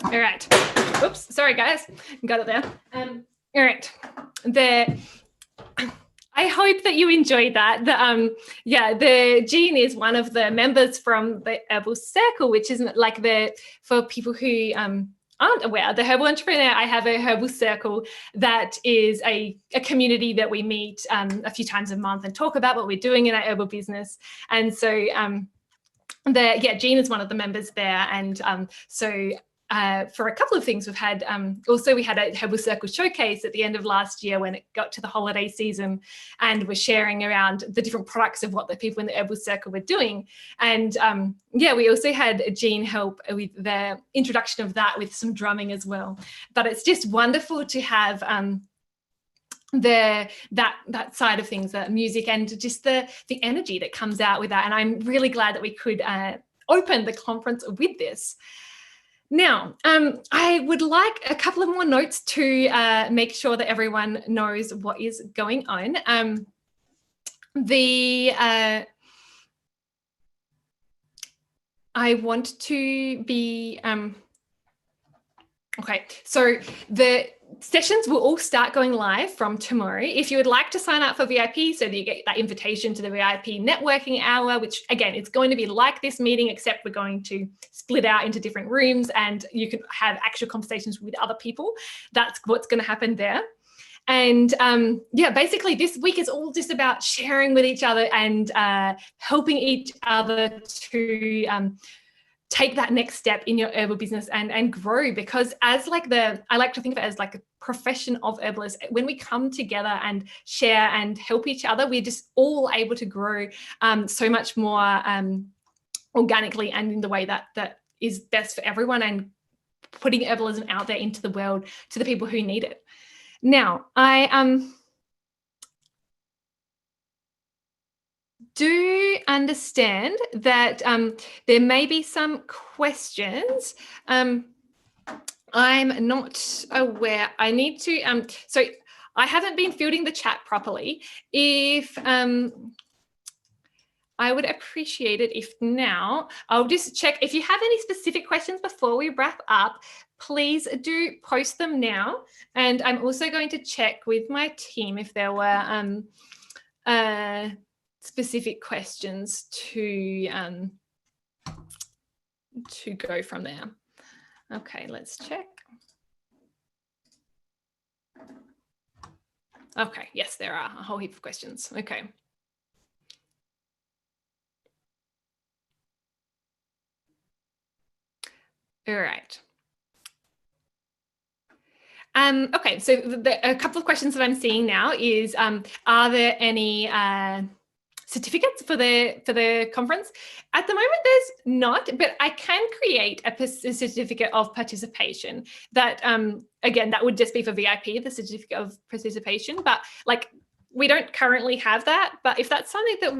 All right, oops, sorry guys, got it there. All right, I hope that you enjoyed that. The Jean is one of the members from the Herbal Circle, which isn't like for people who aren't aware, the Herbal Entrepreneur, I have a Herbal Circle that is a community that we meet a few times a month and talk about what we're doing in our herbal business. And so Jean is one of the members there. And for a couple of things we've had, we had a Herbal Circle showcase at the end of last year when it got to the holiday season, and we're sharing around the different products of what the people in the Herbal Circle were doing. And we also had Jean help with the introduction of that with some drumming as well. But it's just wonderful to have that side of things, the music and just the energy that comes out with that. And I'm really glad that we could open the conference with this. Now, I would like a couple of more notes to make sure that everyone knows what is going on. I want to be, okay, so the sessions will all start going live from tomorrow. If you would like to sign up for VIP so that you get that invitation to the VIP networking hour, which again, it's going to be like this meeting, except we're going to split out into different rooms and you can have actual conversations with other people. That's what's going to happen there. And yeah, basically this week is all just about sharing with each other and helping each other to take that next step in your herbal business and grow. Because as like I like to think of it as like a profession of herbalists. When we come together and share and help each other, we're just all able to grow so much more organically and in the way that is best for everyone, and putting herbalism out there into the world to the people who need it. Now, I do understand that there may be some questions. I'm not aware. I need to, so I haven't been fielding the chat properly. If I would appreciate it if now, I'll just check if you have any specific questions before we wrap up, please do post them now. And I'm also going to check with my team if there were specific questions to go from there. Okay, let's check. Okay, yes, there are a whole heap of questions. Okay. All right. Okay, so a couple of questions that I'm seeing now is, are there any certificates for the conference? At the moment, there's not, but I can create a certificate of participation that, again, that would just be for VIP, the certificate of participation, but like, we don't currently have that, but if that's something that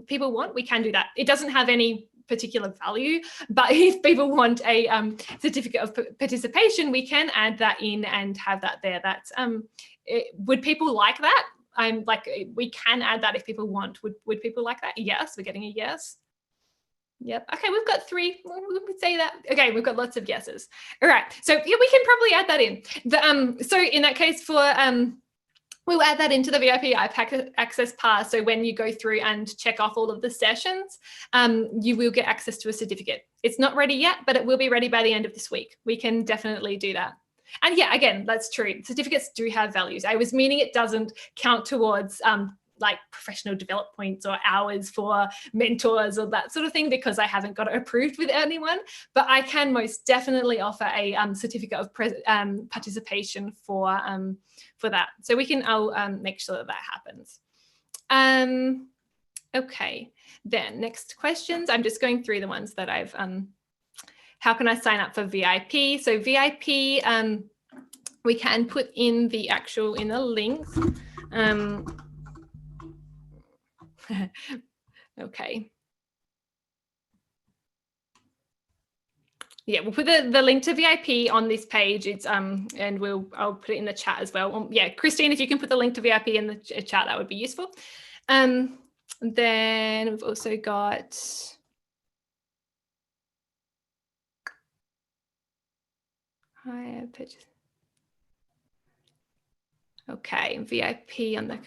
people want, we can do that. It doesn't have any particular value, but if people want a certificate of participation, we can add that in and have that there. That's would people like that? I'm like, we can add that if people want. Would people like that? Yes, we're getting a yes. Yep. Okay, we've got 3. We would say that. Okay, we've got lots of yeses. All right. So yeah, we can probably add that in. So in that case, for we'll add that into the VIP access pass. So when you go through and check off all of the sessions, you will get access to a certificate. It's not ready yet, but it will be ready by the end of this week. We can definitely do that. And yeah, again, that's true. Certificates do have values. I was meaning it doesn't count towards like professional development points or hours for mentors or that sort of thing, because I haven't got it approved with anyone, but I can most definitely offer a certificate of participation for that. So I'll make sure that happens. Okay, then next questions. I'm just going through the ones that I've, how can I sign up for VIP? So VIP, we can put in the links. Okay. Yeah, we'll put the link to VIP on this page. It's and I'll put it in the chat as well. Yeah, Christine, if you can put the link to VIP in the chat, that would be useful. Then we've also got higher purchase. Okay, VIP on the.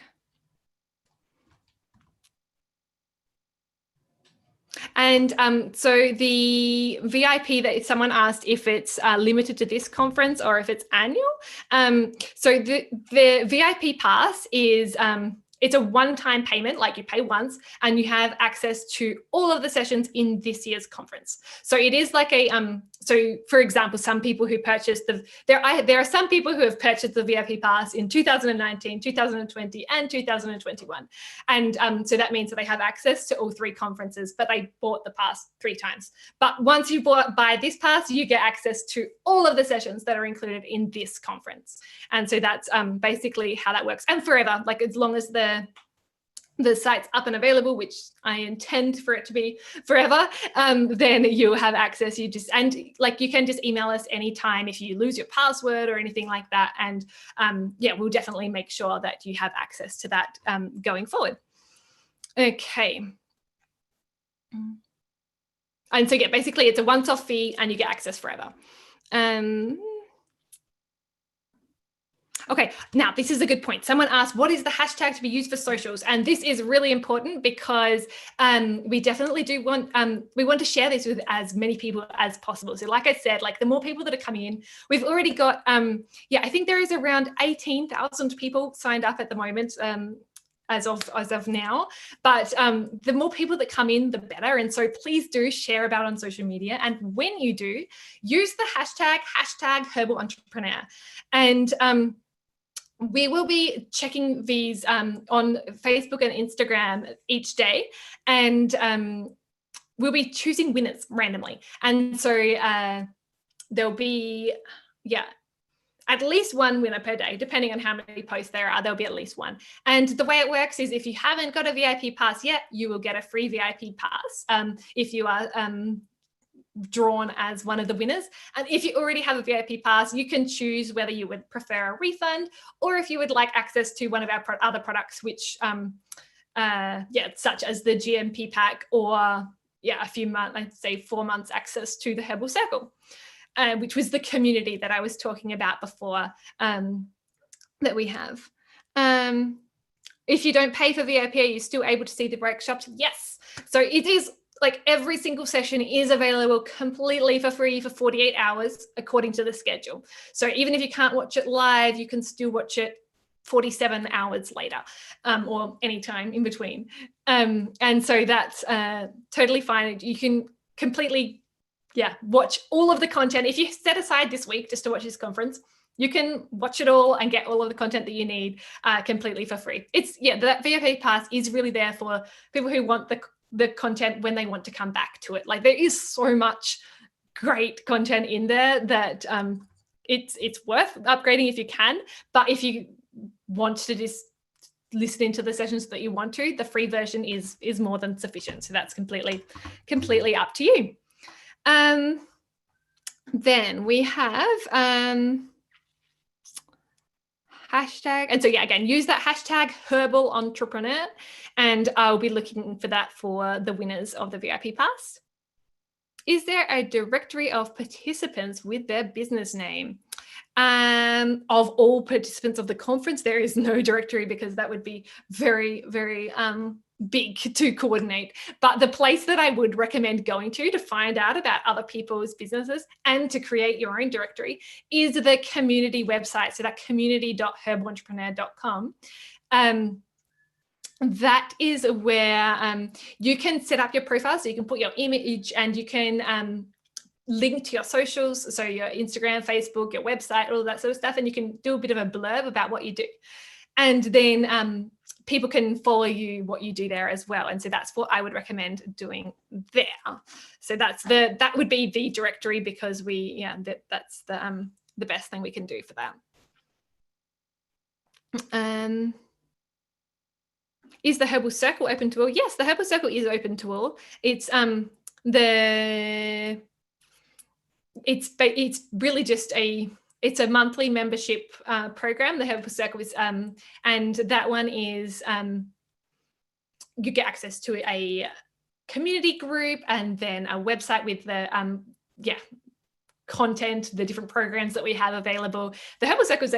And so the VIP that someone asked if it's limited to this conference or if it's annual. So the VIP pass is it's a one-time payment, like you pay once and you have access to all of the sessions in this year's conference. So it is like a, so for example, some people who purchased there are some people who have purchased the VIP pass in 2019, 2020, and 2021. And so that means that they have access to all 3 conferences, but they bought the pass 3 times. But once you buy this pass, you get access to all of the sessions that are included in this conference. And so that's basically how that works. And forever, like as long as the site's up and available, which I intend for it to be forever, then you'll have access. You can just email us anytime if you lose your password or anything like that. And yeah, we'll definitely make sure that you have access to that going forward. Okay. And so yeah, basically it's a once-off fee and you get access forever. Okay, now this is a good point. Someone asked, what is the hashtag to be used for socials? And this is really important because we definitely do want, we want to share this with as many people as possible. So like I said, like the more people that are coming in, we've already got, I think there is around 18,000 people signed up at the moment. As of now, but the more people that come in, the better. And so please do share about on social media. And when you do, use the hashtag Herbal Entrepreneur. And we will be checking these on Facebook and Instagram each day, and we'll be choosing winners randomly. And so there'll be, at least one winner per day, depending on how many posts there are, there'll be at least one. And the way it works is if you haven't got a VIP pass yet, you will get a free VIP pass if you are drawn as one of the winners. And if you already have a VIP pass, you can choose whether you would prefer a refund or if you would like access to one of our other products, which, such as the GMP pack or a few months, I'd say 4 months access to the Herbal Circle. Which was the community that I was talking about before that we have. If you don't pay for VIP, are you still able to see the workshops? Yes. So it is like every single session is available completely for free for 48 hours according to the schedule. So even if you can't watch it live, you can still watch it 47 hours later or anytime in between. And so that's totally fine. You can completely watch all of the content. If you set aside this week just to watch this conference, you can watch it all and get all of the content that you need completely for free. That VIP pass is really there for people who want the content when they want to come back to it. Like there is so much great content in there that it's worth upgrading if you can. But if you want to just listen into the sessions that you want to, the free version is more than sufficient. So that's completely up to you. Then we have hashtag, and so again, use that hashtag Herbal Entrepreneur, and I'll be looking for that for the winners of the VIP pass. Is there a directory of participants with their business name? Of all participants of the conference, there is no directory because that would be very, very big to coordinate. But the place that I would recommend going to find out about other people's businesses and to create your own directory is the community website. So that community.herbalentrepreneur.com. That is where you can set up your profile. So you can put your image and you can link to your socials. So your Instagram, Facebook, your website, all of that sort of stuff. And you can do a bit of a blurb about what you do. And then people can follow you what you do there as well. And so that's what I would recommend doing there. So that would be the directory because that's the best thing we can do for that. Is the Herbal Circle open to all? Yes, the Herbal Circle is open to all. It's it's really just it's a monthly membership program. The Herbal Circle is, and that one is you get access to a community group and then a website with the content, the different programs that we have available. The Herbal Circle is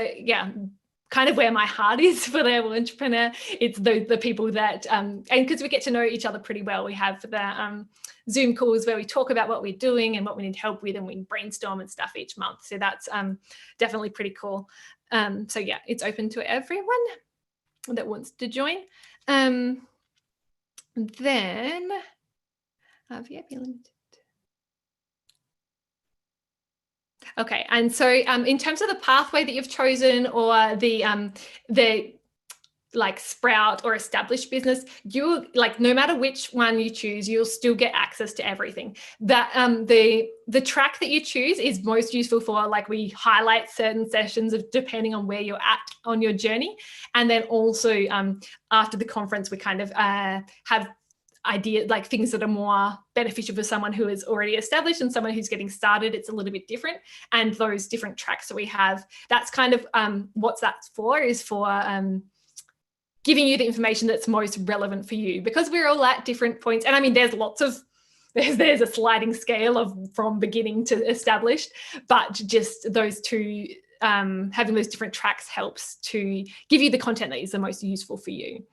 kind of where my heart is for the Herbal Entrepreneur. It's the people that, and because we get to know each other pretty well, we have the Zoom calls where we talk about what we're doing and what we need help with, and we brainstorm and stuff each month. So that's definitely pretty cool. So it's open to everyone that wants to join. Then VIP limited. Okay, and so in terms of the pathway that you've chosen or the like sprout or established business, you no matter which one you choose, you'll still get access to everything. That the track that you choose is most useful for we highlight certain sessions of depending on where you're at on your journey, and then also after the conference we kind of have ideas things that are more beneficial for someone who is already established and someone who's getting started. It's a little bit different, and those different tracks that we have, that's kind of what that's for, is for giving you the information that's most relevant for you, because we're all at different points. And I mean, there's a sliding scale from beginning to established, but just those two having those different tracks helps to give you the content that is the most useful for you.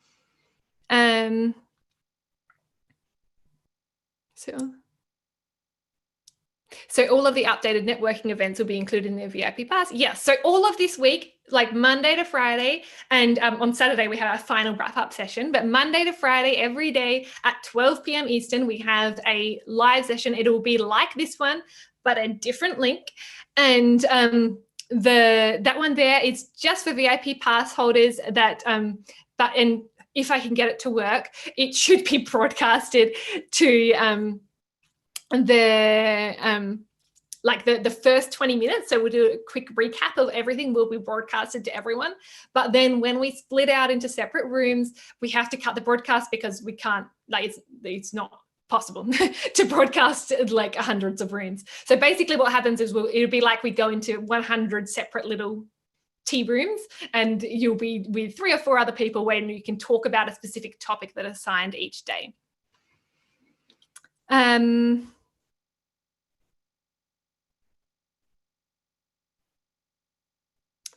So all of the updated networking events will be included in the VIP pass. Yes, so all of this week, like Monday to Friday, and on Saturday we have our final wrap-up session, but Monday to Friday, every day at 12 p.m. Eastern, we have a live session. It will be like this one, but a different link. And that one there is just for VIP pass holders that, and if I can get it to work, it should be broadcasted to the first 20 minutes. So we'll do a quick recap of everything will be broadcasted to everyone. But then when we split out into separate rooms, we have to cut the broadcast because we can't, like, it's not possible to broadcast like hundreds of rooms. So basically what happens is it'll be like we go into 100 separate little tea rooms, and you'll be with 3 or 4 other people where you can talk about a specific topic that is assigned each day.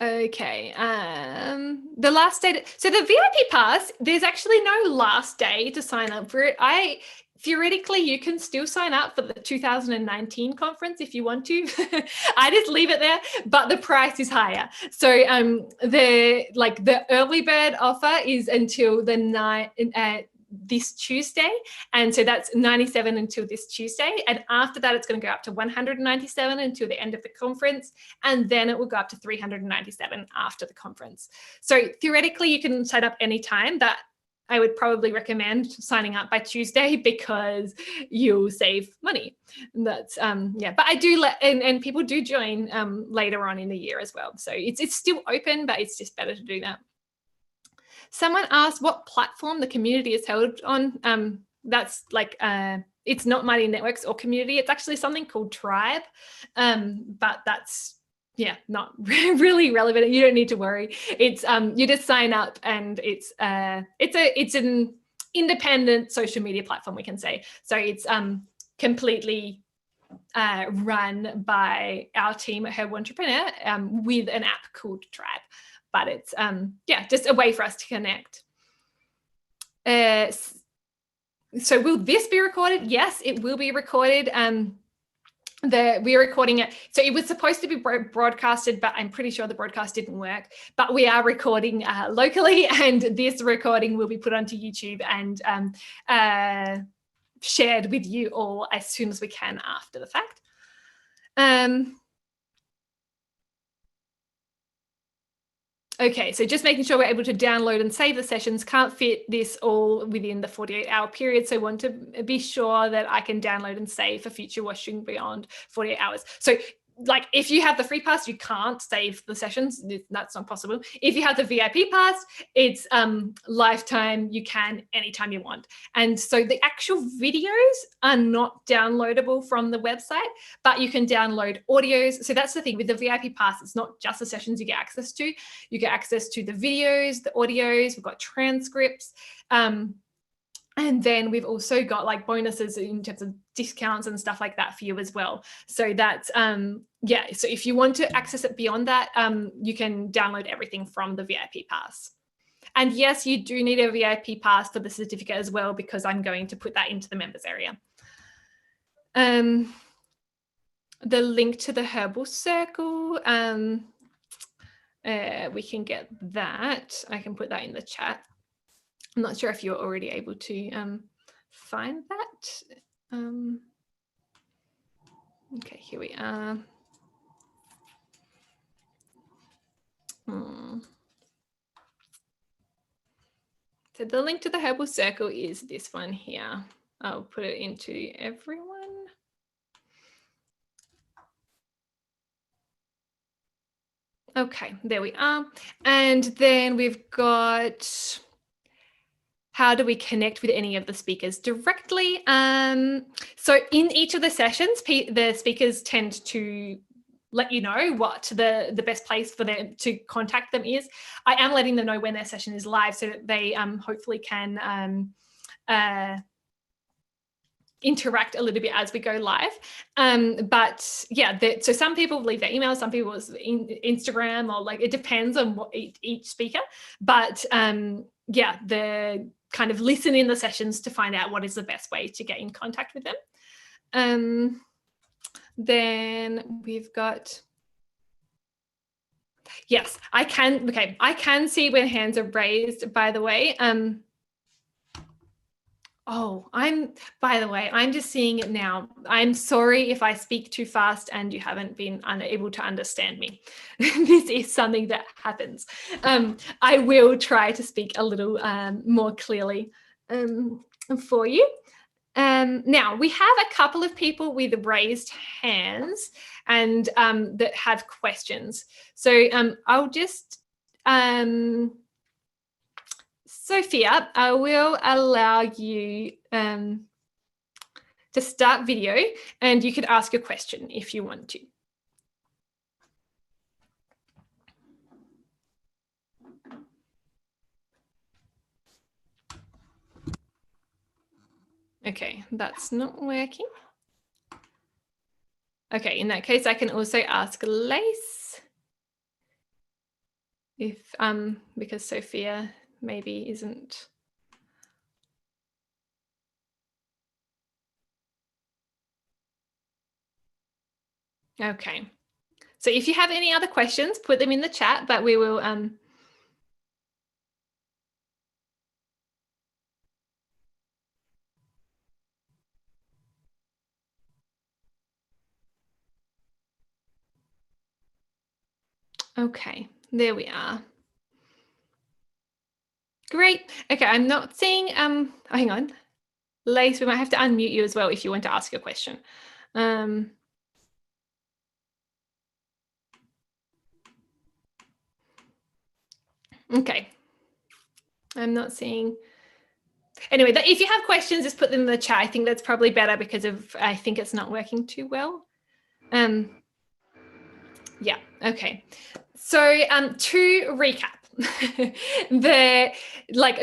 Okay, the last day, so the VIP pass, there's actually no last day to sign up for it. Theoretically, you can still sign up for the 2019 conference if you want to. I just leave it there, but the price is higher. So the early bird offer is until this Tuesday, and so that's 97 until this Tuesday, and after that it's going to go up to 197 until the end of the conference, and then it will go up to 397 after the conference. So theoretically you can sign up anytime. That I would probably recommend signing up by Tuesday because you'll save money. And that's yeah, but I do and people do join later on in the year as well, so it's still open, but it's just better to do that. Someone asked what platform the community is held on. That's like, it's not Mighty Networks or Community. It's actually something called Tribe, but that's, yeah, not really relevant. You don't need to worry. It's you just sign up, and it's an independent social media platform, we can say. So it's completely run by our team at Herbal Entrepreneur with an app called Tribe. But it's, yeah, just a way for us to connect. So will this be recorded? Yes, it will be recorded. We're recording it. So it was supposed to be broadcasted, but I'm pretty sure the broadcast didn't work. But we are recording locally, and this recording will be put onto YouTube and shared with you all as soon as we can after the fact. Okay, so just making sure we're able to download and save the sessions. Can't fit this all within the 48-hour period, so want to be sure that I can download and save for future watching beyond 48 hours. So like if you have the free pass, you can't save the sessions. That's not possible. If you have the VIP pass, it's lifetime. You can anytime you want. And so the actual videos are not downloadable from the website, but you can download audios. So that's the thing with the VIP pass. It's not just the sessions you get access to. You get access to the videos, the audios. We've got transcripts. And then we've also got like bonuses in terms of discounts and stuff like that for you as well. So that's, yeah, so if you want to access it beyond that, you can download everything from the VIP pass. And yes, you do need a VIP pass for the certificate as well, because I'm going to put that into the members area. The link to the Herbal Circle, we can get that. I can put that in the chat. I'm not sure if you're already able to find that. Okay, here we are. So the link to the Herbal Circle is this one here. I'll put it into everyone. Okay, there we are. And then we've got, how do we connect with any of the speakers directly? So in each of the sessions, the speakers tend to let you know what the best place for them to contact them is. I am letting them know when their session is live so that they hopefully can interact a little bit as we go live. But yeah, so some people leave their email, some people Instagram, or like, it depends on what each speaker. But yeah, the kind of listen in the sessions to find out what is the best way to get in contact with them. Then we've got, yes, I can see when hands are raised, by the way. Oh, by the way, I'm just seeing it now. I'm sorry if I speak too fast and you haven't been unable to understand me. This is something that happens. I will try to speak a little more clearly for you. Now, we have a couple of people with raised hands and that have questions. So I'll just... Sophia, I will allow you to start video, and you could ask a question if you want to. Okay, that's not working. Okay, in that case, I can also ask Lace if because Sophia maybe isn't. Okay, so if you have any other questions, put them in the chat, but we will okay, there we are. Great. Okay, I'm not seeing, hang on. Lace, we might have to unmute you as well if you want to ask your question. Okay. I'm not seeing. Anyway, if you have questions, just put them in the chat. I think that's probably better because I think it's not working too well. Yeah, okay. So to recap,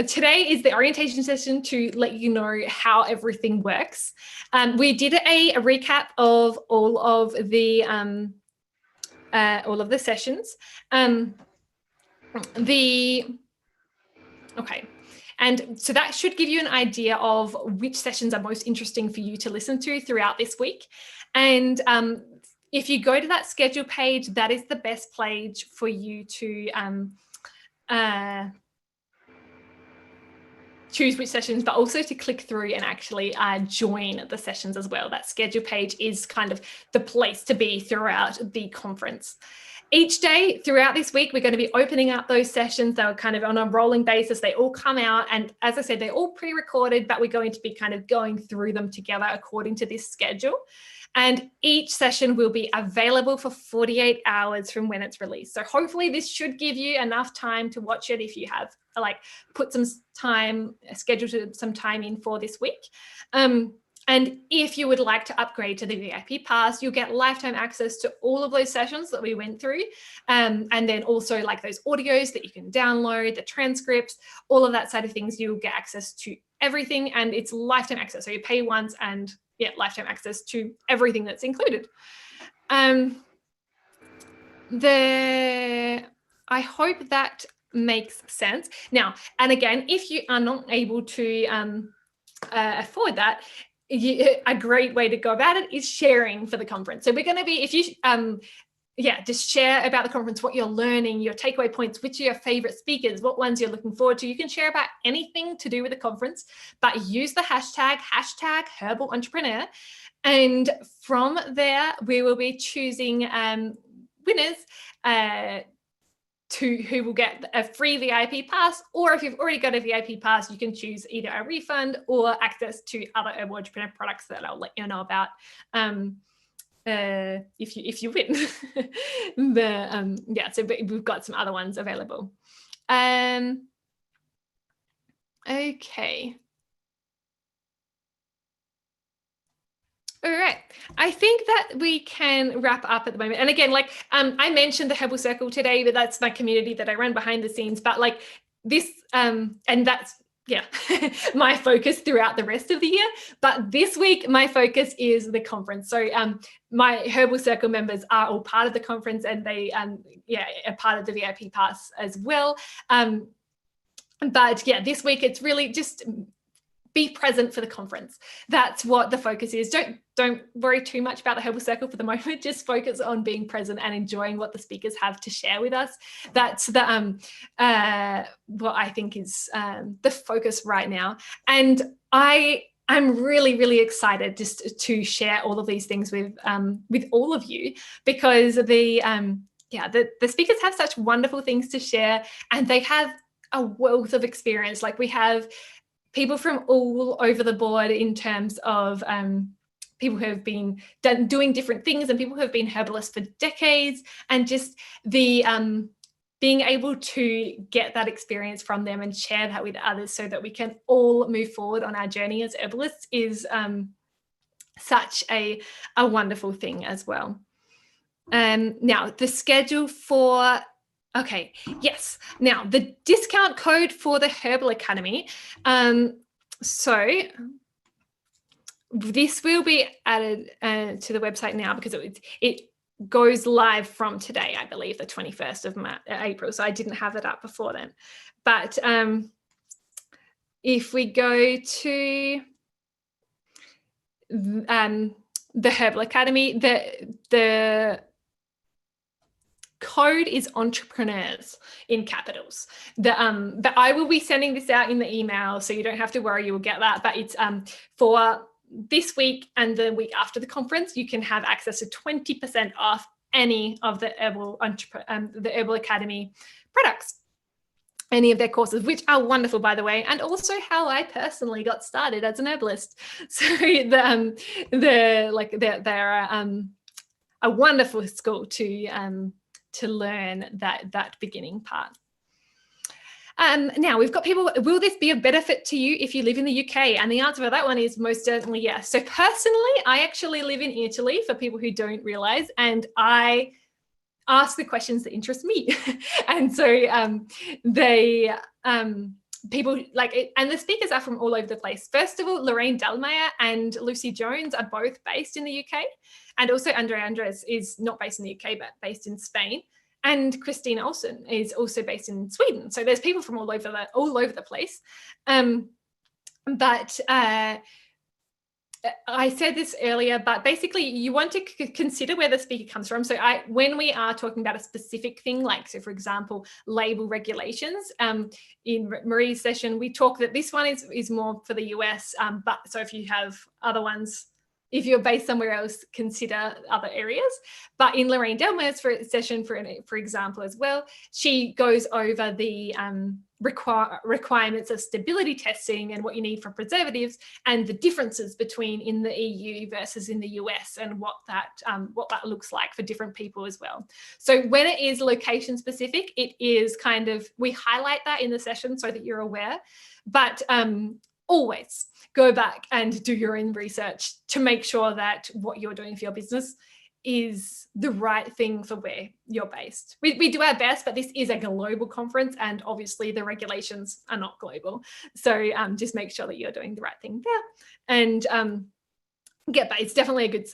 today is the orientation session to let you know how everything works. We did a recap of all of the sessions. Okay. And so that should give you an idea of which sessions are most interesting for you to listen to throughout this week. And if you go to that schedule page, that is the best page for you to choose which sessions, but also to click through and actually join the sessions as well. That schedule page is kind of the place to be throughout the conference. Each day throughout this week, we're going to be opening up those sessions. They're kind of on a rolling basis. They all come out. And as I said, they're all pre-recorded, but we're going to be kind of going through them together according to this schedule. And each session will be available for 48 hours from when it's released. So hopefully this should give you enough time to watch it if you have put some time, scheduled some time in for this week. And if you would like to upgrade to the VIP pass, you'll get lifetime access to all of those sessions that we went through. And then also those audios that you can download, the transcripts, all of that side of things, you'll get access to everything, and it's lifetime access. So you pay once and get lifetime access to everything that's included. I hope that makes sense. Now, and again, if you are not able to afford that, a great way to go about it is sharing for the conference. So we're going to be, if you just share about the conference, what you're learning, your takeaway points, which are your favorite speakers, what ones you're looking forward to. You can share about anything to do with the conference, but use the hashtag Herbal Entrepreneur. And from there, we will be choosing winners who will get a free VIP pass, or if you've already got a VIP pass, you can choose either a refund or access to other Herbal Entrepreneur products that I'll let you know about if you win. So we've got some other ones available. Okay. All right, I think that we can wrap up at the moment. And again, I mentioned the Herbal Circle today, but that's my community that I run behind the scenes. But this, and that's yeah, my focus throughout the rest of the year. But this week, my focus is the conference. So my Herbal Circle members are all part of the conference, and they are part of the VIP pass as well. But yeah, this week it's really just be present for the conference. That's what the focus is. Don't worry too much about the Herbal Circle for the moment. Just focus on being present and enjoying what the speakers have to share with us. That's the what I think is the focus right now. And I'm really, really excited just to share all of these things with all of you, because the speakers have such wonderful things to share, and they have a wealth of experience. Like, we have people from all over the board in terms of people who have been doing different things, and people who have been herbalists for decades, and just the being able to get that experience from them and share that with others so that we can all move forward on our journey as herbalists is such a wonderful thing as well. Now, the schedule for okay, yes. Now, the discount code for the Herbal Academy. So this will be added to the website now, because it goes live from today, I believe, the 21st of April. So I didn't have it up before then. But if we go to the Herbal Academy, the code is entrepreneurs in capitals. But I will be sending this out in the email, so you don't have to worry, you will get that. But it's for this week and the week after the conference, you can have access to 20% off any of the Herbal Academy products, any of their courses, which are wonderful, by the way, and also how I personally got started as an herbalist. So they're a wonderful school to learn that beginning part. Now, we've got people, will this be a benefit to you if you live in the UK? And the answer for that one is most certainly yes. So personally, I actually live in Italy, for people who don't realize, and I ask the questions that interest me. And so people like it, and the speakers are from all over the place. First of all, Lorraine Delmeyer and Lucy Jones are both based in the UK. And also Andrea Andres is not based in the UK, but based in Spain. And Christine Olsen is also based in Sweden. So there's people from all over the place. But I said this earlier, but basically you want to consider where the speaker comes from. So when we are talking about a specific thing, like, so for example, label regulations, in Marie's session, we talk that this one is more for the US. But so if you have other ones, if you're based somewhere else, consider other areas. But in Lorraine Delmer's session, for example, as well, she goes over the requirements of stability testing and what you need for preservatives, and the differences between in the EU versus in the US, and what that looks like for different people as well. So when it is location specific, it is kind of, we highlight that in the session so that you're aware. But always go back and do your own research to make sure that what you're doing for your business is the right thing for where you're based. We do our best, but this is a global conference, and obviously the regulations are not global. So just make sure that you're doing the right thing there, and it's definitely a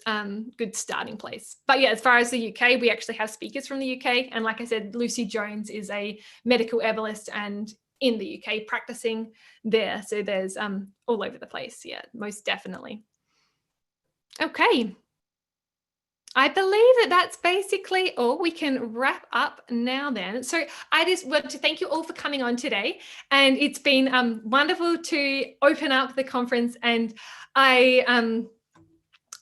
good starting place. But yeah, as far as the UK, we actually have speakers from the UK, and like I said, Lucy Jones is a medical herbalist and in the UK practicing there. So there's all over the place. Yeah, most definitely. Okay. I believe that's basically all. We can wrap up now then. So I just want to thank you all for coming on today. And it's been wonderful to open up the conference. And I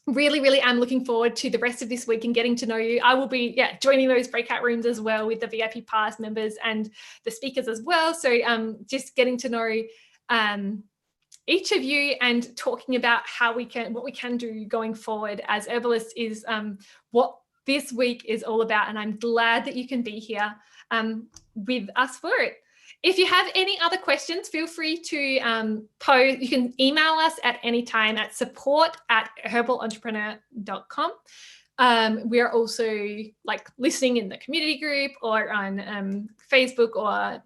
really, really am looking forward to the rest of this week and getting to know you. I will be joining those breakout rooms as well with the VIP Pass members and the speakers as well. So just getting to know each of you and talking about what we can do going forward as herbalists is what this week is all about. And I'm glad that you can be here with us for it. If you have any other questions, feel free to post. You can email us at any time at support@herbalentrepreneur.com. We are also listening in the community group or on Facebook or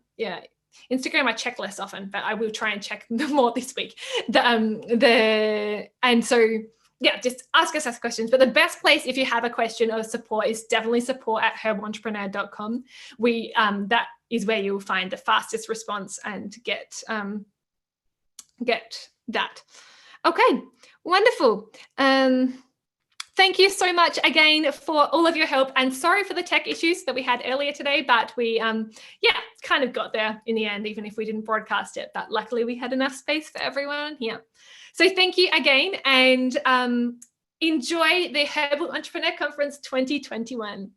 Instagram I check less often, but I will try and check more this week. And so yeah, just ask us questions. But the best place if you have a question or support is definitely support@herbalentrepreneur.com. That is where you'll find the fastest response and get that. Okay, wonderful. Thank you so much again for all of your help, and sorry for the tech issues that we had earlier today, but we kind of got there in the end, even if we didn't broadcast it, but luckily we had enough space for everyone here. So thank you again, and enjoy the Herbal Entrepreneur Conference 2021.